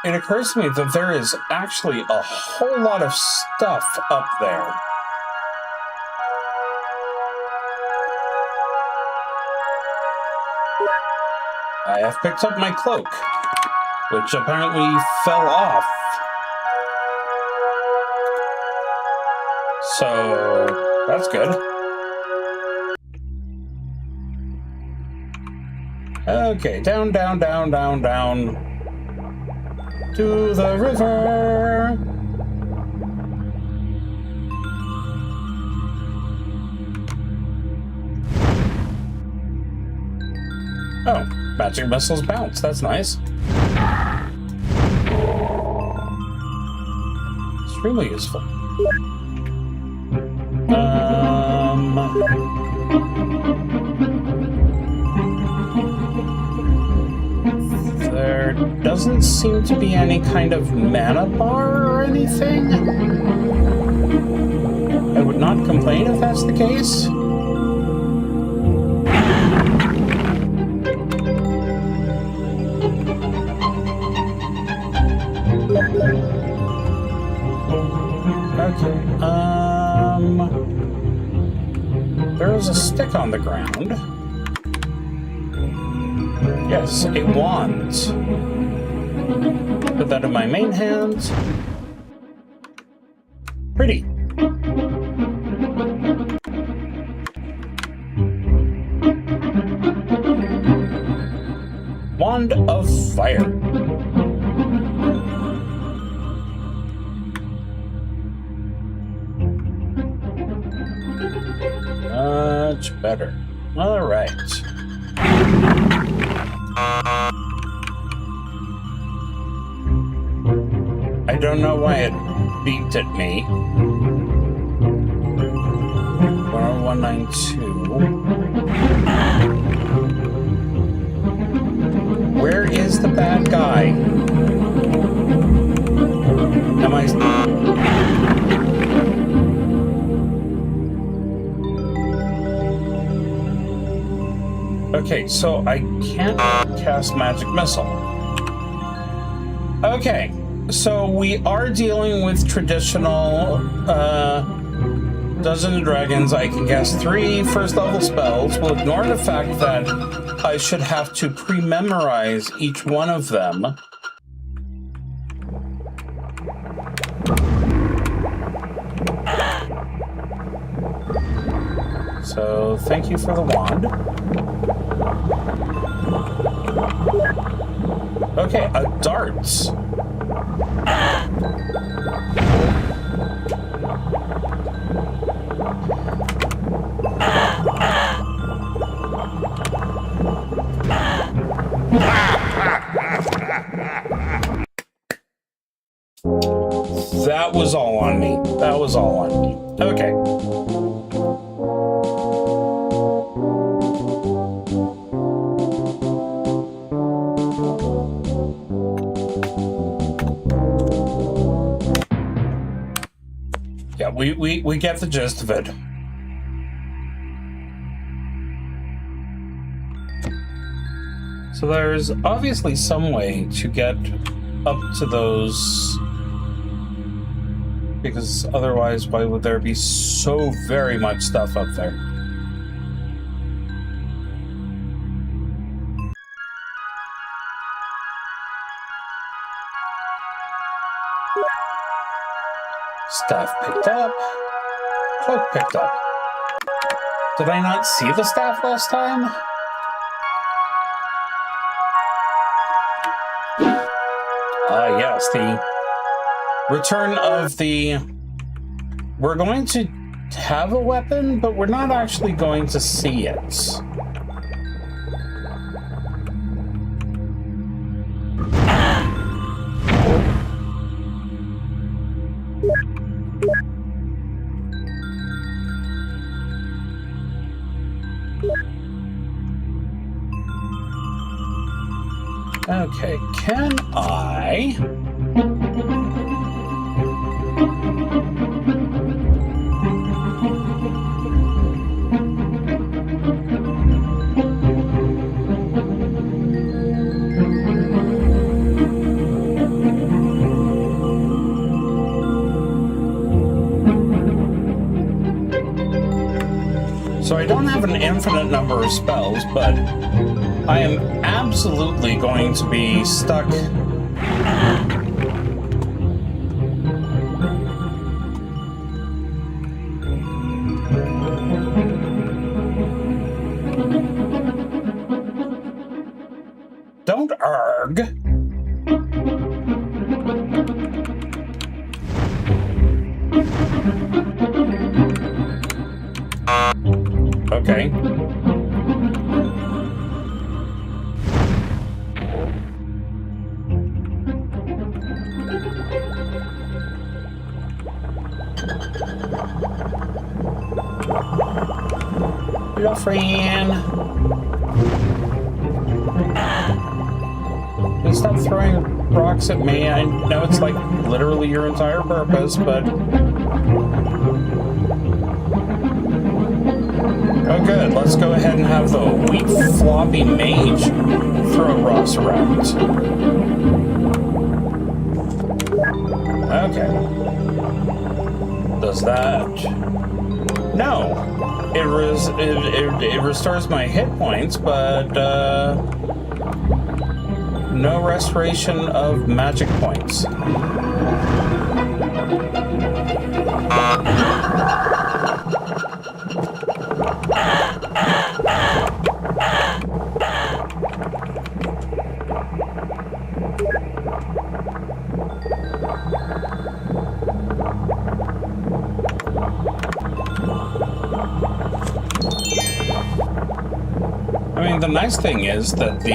It occurs to me that there is actually a whole lot of stuff up there. I have picked up my cloak, which apparently fell off. So, that's good. Okay, down, down, down, down, down. To the river. Oh, magic missiles bounce. That's nice. Extremely useful. There doesn't seem to be any kind of mana bar or anything. I would not complain if that's the case. Okay, there is a stick on the ground. Yes, a wand. Put that in my main hand. Pretty. Wand of Fire. Much better. All right. I don't know why it beeped at me. 10192. Where is the bad guy? Am I... Okay, so I can't cast Magic Missile. Okay, so we are dealing with traditional Dungeons and Dragons. I can cast 3 first-level spells. We'll ignore the fact that I should have to pre-memorize each one of them. So, thank you for the wand. Okay, a darts. That was all on me. That was all on me. Okay. Yeah, we get the gist of it. So there's obviously some way to get up to those, because otherwise why would there be so very much stuff up there? Staff picked up. Cloak picked up. Did I not see the staff last time? Ah, yes, the return of the... We're going to have a weapon, but we're not actually going to see it. Okay, can I... So I don't have an infinite number of spells, but I am absolutely going to be stuck. Don't arg. Okay. Hello, friend. Please stop throwing rocks at me. I know it's like literally your entire purpose, but... Oh good, let's go ahead and have the weak floppy mage throw rocks around. Okay. Does that... No. It restores my hit points, but No restoration of magic points. I mean, the nice thing is that the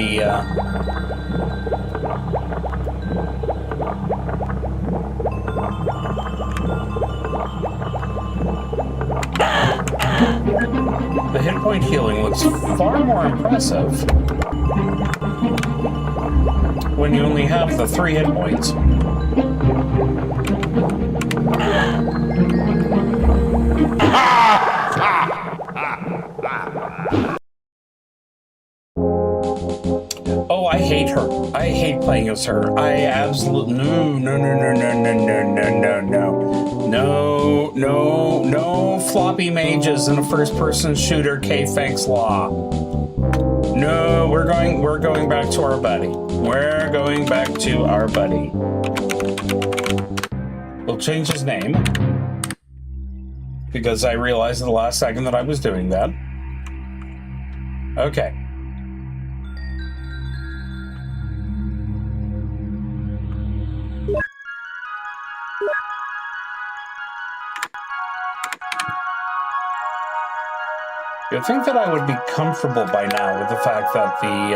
hit point healing looks far more impressive when you only have the 3 hit points. Oh, I hate her. I hate playing as her. I absolutely no floppy mages in a first-person shooter. K-Fanks Law. No, we're going back to our buddy. We're going back to our buddy. We'll change his name because I realized at the last second that I was doing that. Okay. You'd think that I would be comfortable by now with the fact that the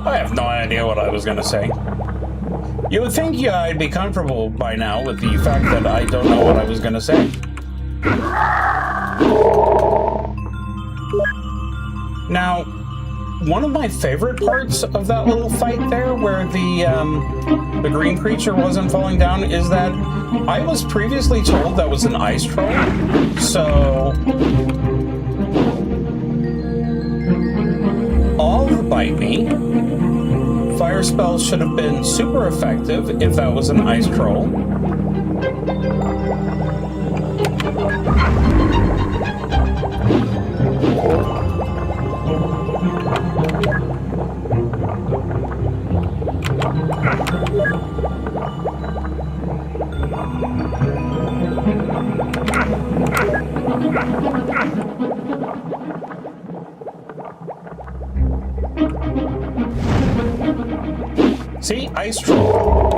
I have no idea what I was going to say. You would think I'd be comfortable by now with the fact that I don't know what I was going to say. Now, one of my favorite parts of that little fight there, where the green creature wasn't falling down, is that I was previously told that was an ice troll. So, all the bite me. Fire spells should have been super effective if that was an ice troll. See? Ice troll.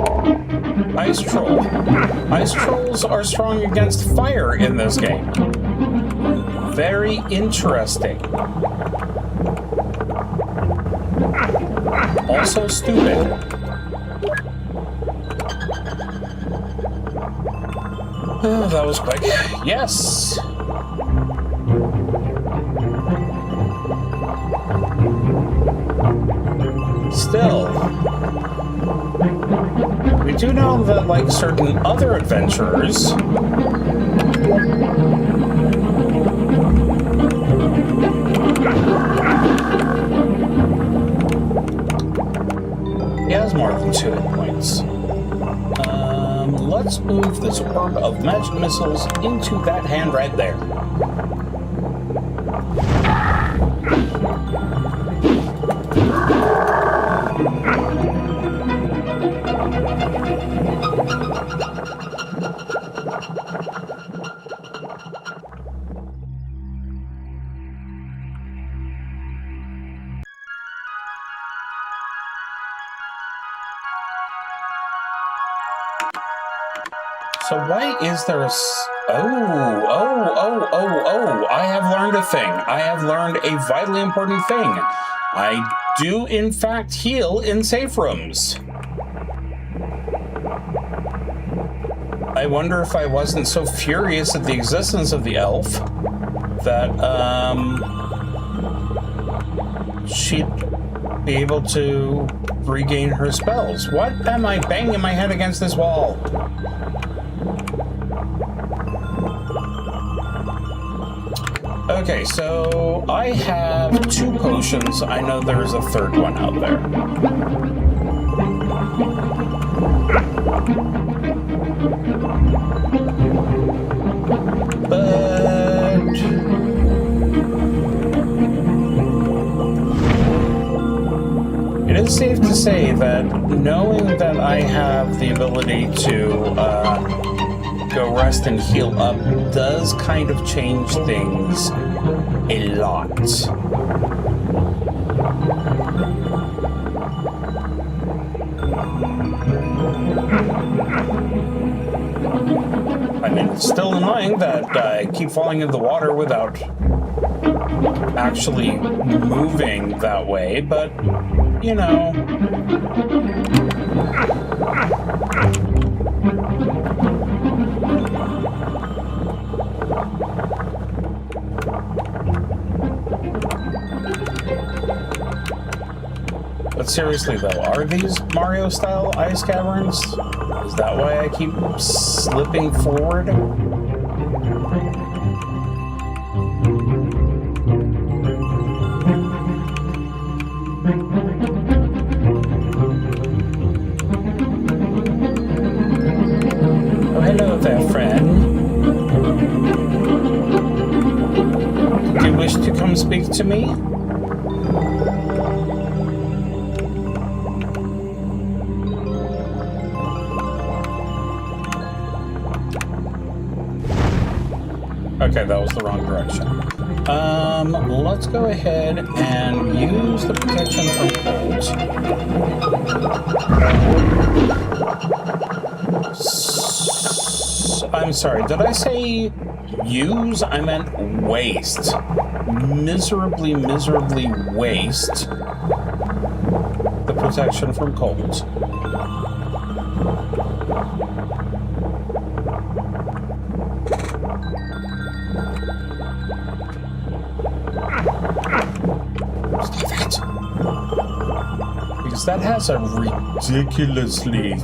Ice troll. Ice trolls are strong against fire in this game. Very interesting. Also stupid. Oh, that was quick. Yes! Still, we do know that, like certain other adventurers, he has more than 2 hit points. Let's move this orb of magic missiles into that hand right there. So why is there a... Oh, I have learned a thing. I have learned a vitally important thing. I do, in fact, heal in safe rooms. I wonder if I wasn't so furious at the existence of the elf that, she'd be able to regain her spells. What am I banging my head against this wall? Okay, so I have 2 potions. I know there's a 3rd one out there. But it is safe to say that knowing that I have the ability to go rest and heal up does kind of change things a lot. I mean, it's still annoying that I keep falling into the water without actually moving that way, but, you know. But seriously though, are these Mario-style ice caverns? Is that why I keep slipping forward? Oh, hello there, friend. Do you wish to come speak to me? Okay, that was the wrong direction. Let's go ahead and use the protection from cold. I'm sorry, did I say use? I meant waste. Miserably, miserably waste the protection from cold. Because that has a ridiculously...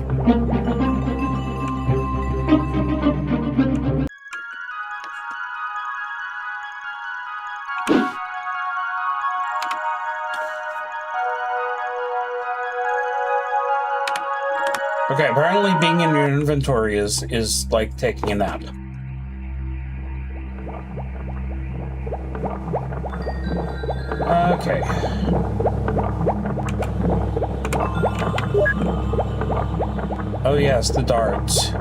Okay, apparently being in your inventory is like taking a nap. Okay. Oh yes, the darts.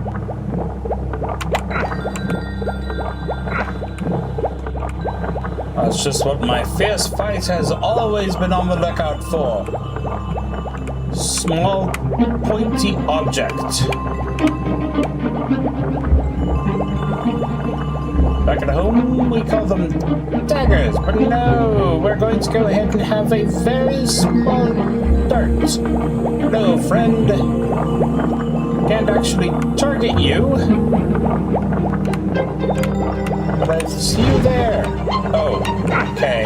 That's just what my fierce fight has always been on the lookout for. Small, pointy object. Back at home, we call them daggers, but no, we're going to go ahead and have a very small dart. Hello, friend. Can't actually target you, but I see you there. Oh, okay.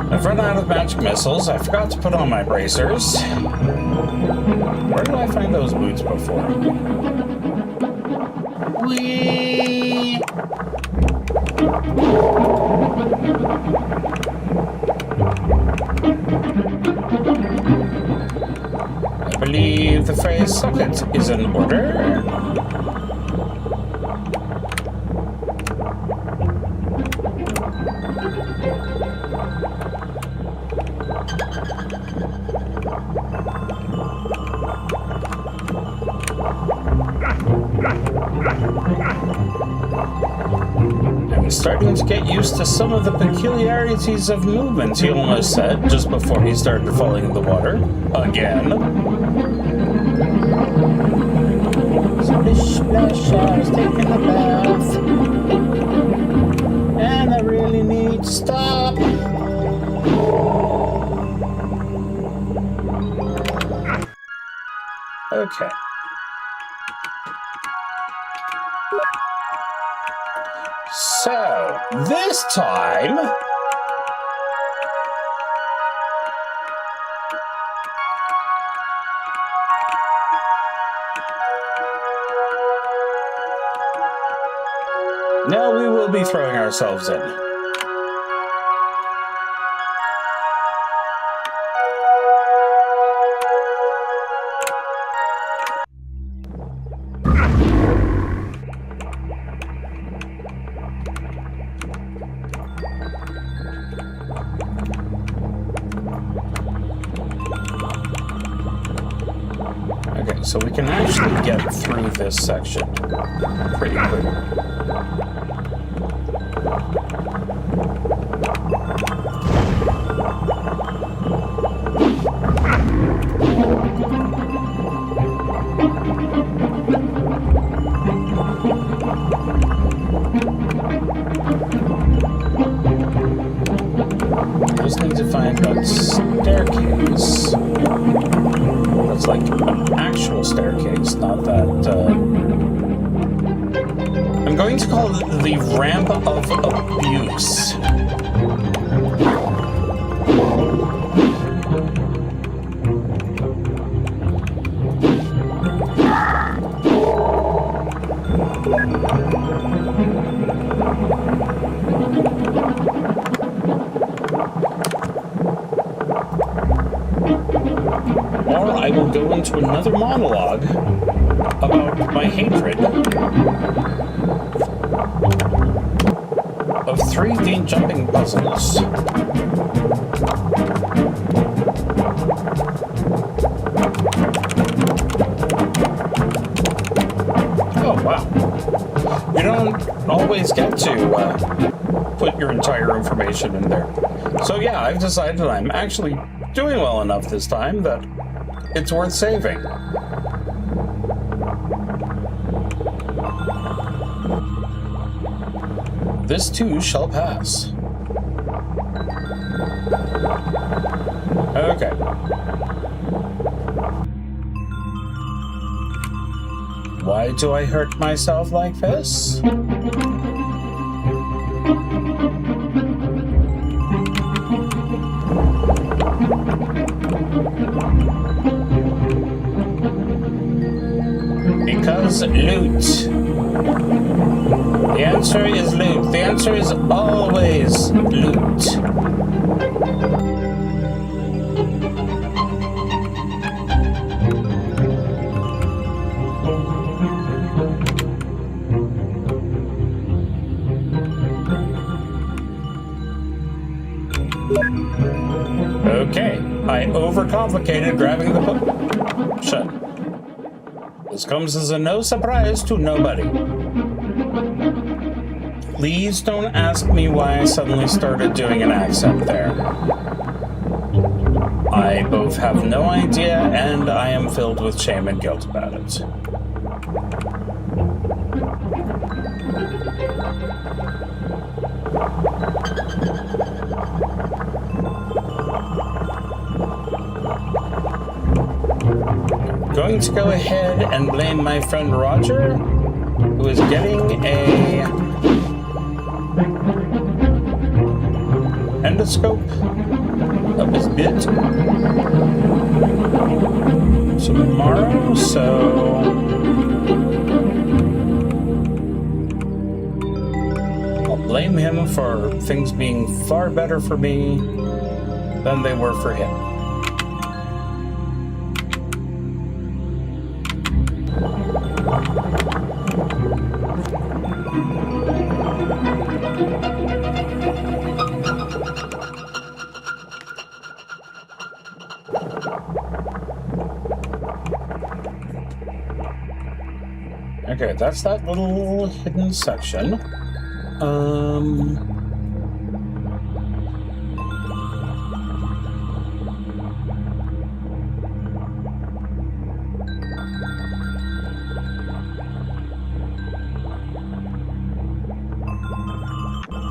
I've run out of magic missiles. I forgot to put on my bracers. Where did I find those boots before? Whee! I believe the phrase socket is in order. I'm starting to get used to some of the peculiarities of movement, he almost said, just before he started falling in the water. Again. Splish, splash, I was taking a bath. And I really need to stop. Okay. So, this time... now we will be throwing ourselves in. so we can actually get through this section pretty quickly. Just need to find that staircase. That's like an actual staircase, not that. I'm going to call it the ramp of abuse. Or I will go into another monologue about my hatred of 3D jumping puzzles. Oh, wow. You don't always get to put your entire information in there. So yeah, I've decided I'm actually doing well enough this time that it's worth saving. This too shall pass. Okay. Why do I hurt myself like this? Because loot. The answer is loot. The answer is always loot. Okay, I overcomplicated grabbing the potion. This comes as a no surprise to nobody. Please don't ask me why I suddenly started doing an accent there. I both have no idea and I am filled with shame and guilt about it. Going to go ahead and blame my friend Roger, who is getting a endoscope up his bit tomorrow, so I'll blame him for things being far better for me than they were for him. Okay, that's that little hidden section.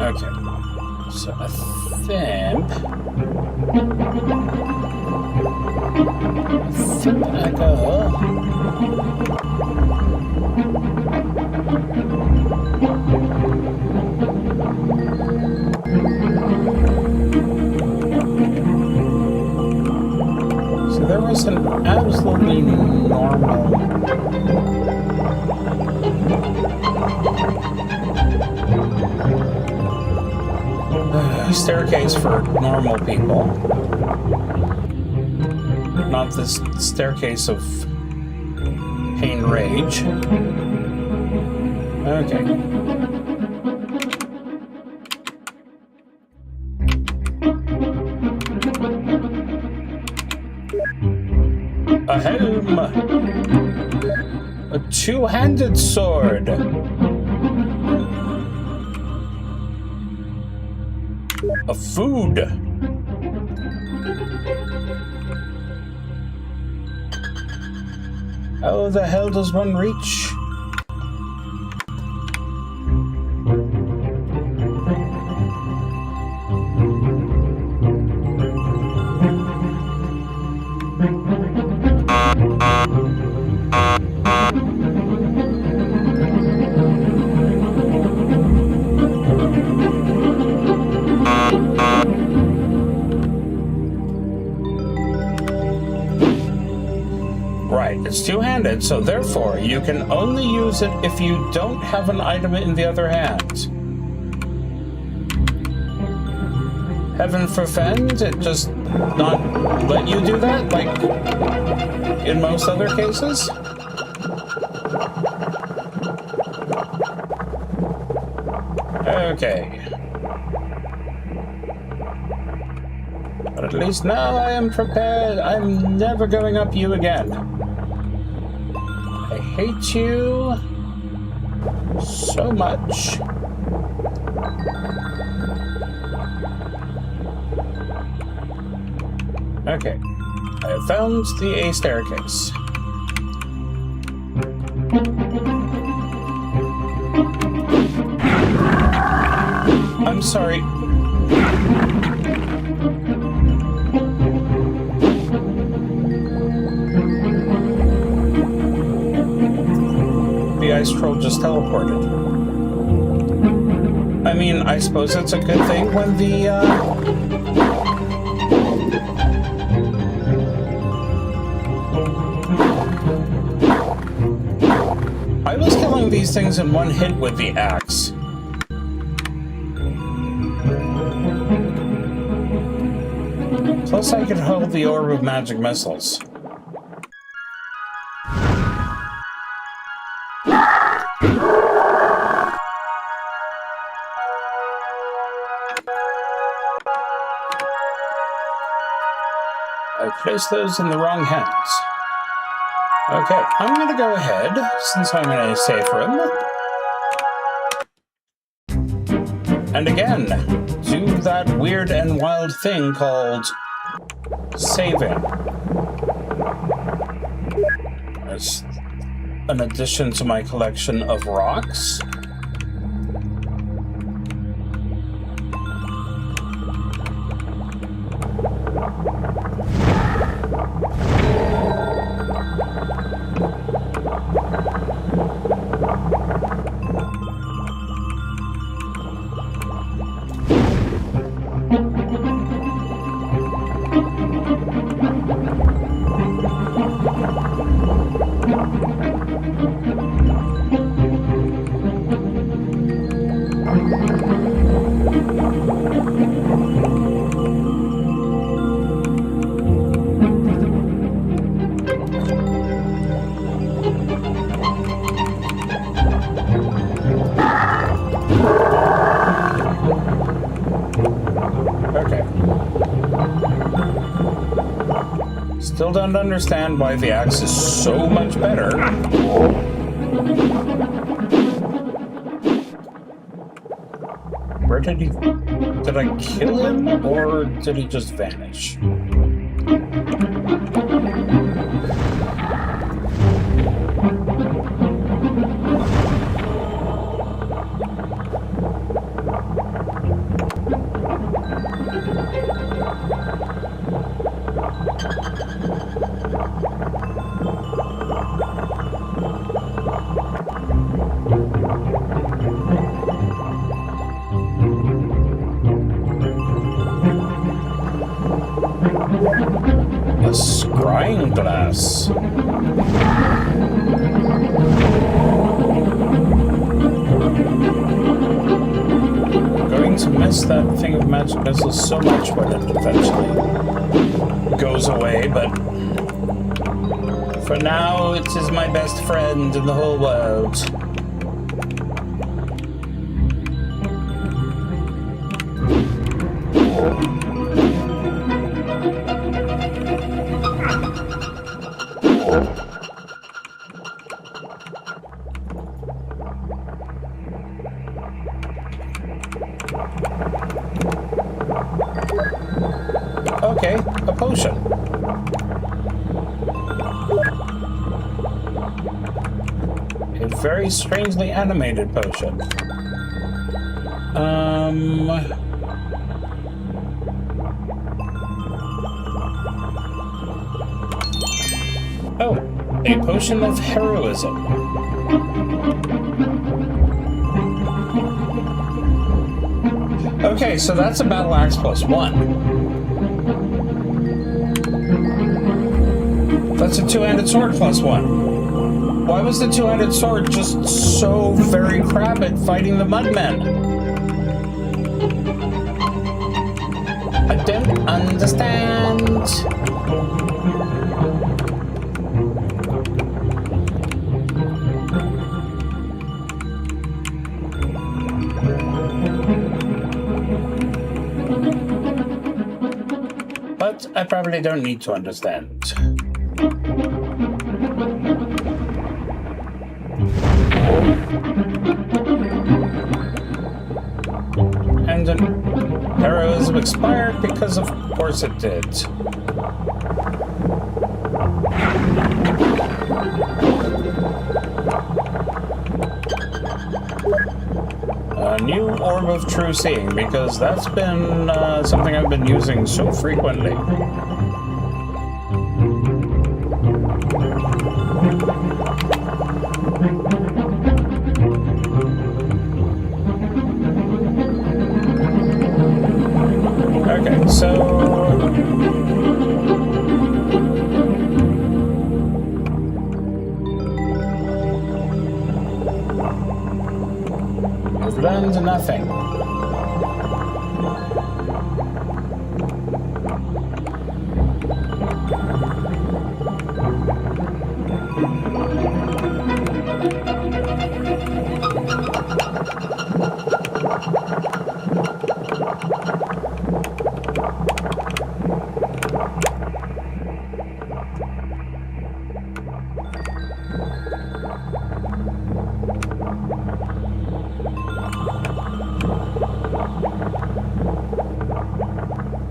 Okay, so I think I go. So there was an absolutely normal staircase for normal people. Not this staircase of pain rage. Okay. A home! two-handed sword. A food. How the hell does one reach? Right, it's two-handed, so therefore you can only use it if you don't have an item in the other hand. Heaven forfend, it just not let you do that, like in most other cases? Okay. But at least now I am prepared. I'm never going up you again. I hate you so much. Okay. I have found the A staircase. I'm sorry. The ice troll just teleported. I mean, I suppose it's a good thing when the, I was killing these things in one hit with the axe. Plus, I could hold the orb of magic missiles. I placed those in the wrong hands. Okay, I'm gonna go ahead, since I'm in a safe room. And again, do that weird and wild thing called saving. As an addition to my collection of rocks. Still don't understand why the axe is so much better. Where did he... Did I kill him, or did he just vanish? A scrying glass. I'm going to miss that thing of magic missiles so much when it eventually goes away, but for now it is my best friend in the whole world. Okay, a potion. A very strangely animated potion. Oh, a potion of heroism. Okay, so that's a battle axe +1. That's a two-handed sword +1. Why was the two-handed sword just so very crap at fighting the mudmen? I don't understand. But I probably don't need to understand. And heroism expired because of course it did. A new orb of true seeing, because that's been something I've been using so frequently. Okay, so we've learned nothing.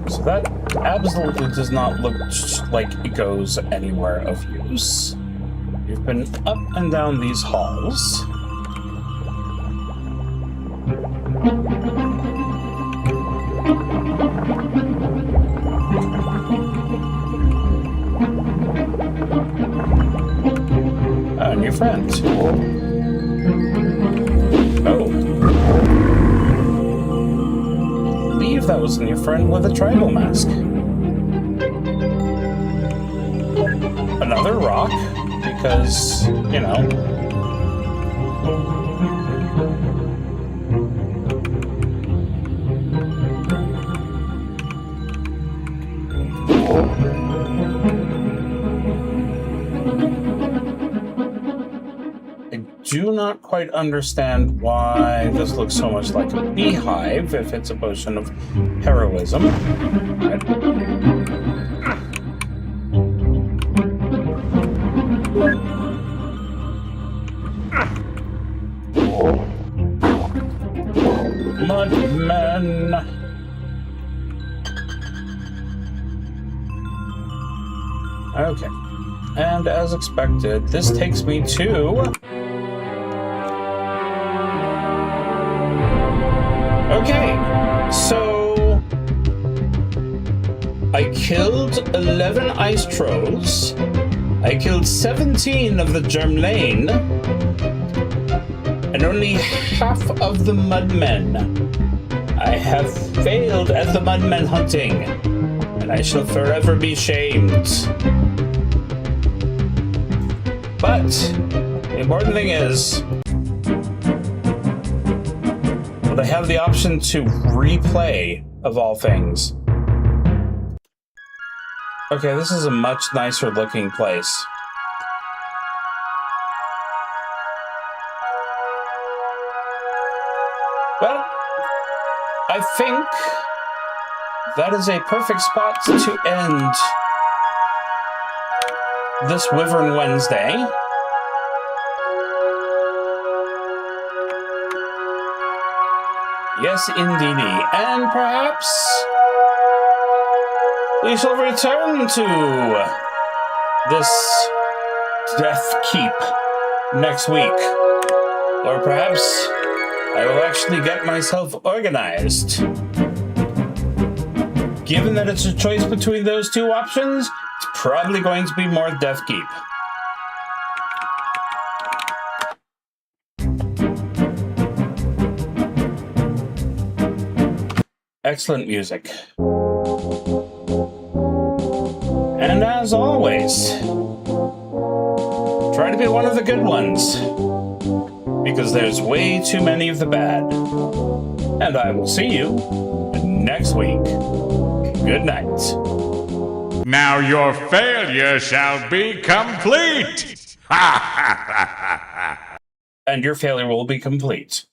So that absolutely does not look like it goes anywhere of use. You've been up and down these halls. Oh, new friend. Oh. That was a new friend with a tribal mask. Another rock, because, you know. I do not quite understand why this looks so much like a beehive if it's a potion of heroism. Mudmen. Okay. And as expected, this takes me to... Okay, so I killed 11 ice trolls. I killed 17 of the Germlane, and only half of the mudmen. I have failed at the mudmen hunting, and I shall forever be shamed. But the important thing is, they have the option to replay, of all things. Okay, this is a much nicer looking place. Well, I think that is a perfect spot to end this Wyvern Wednesday. Yes, indeedy. And perhaps we shall return to this Deathkeep next week. Or perhaps I will actually get myself organized. Given that it's a choice between those two options, it's probably going to be more Deathkeep. Excellent music. And as always, try to be one of the good ones, because there's way too many of the bad. And I will see you next week. Good night. Now your failure shall be complete! And your failure will be complete.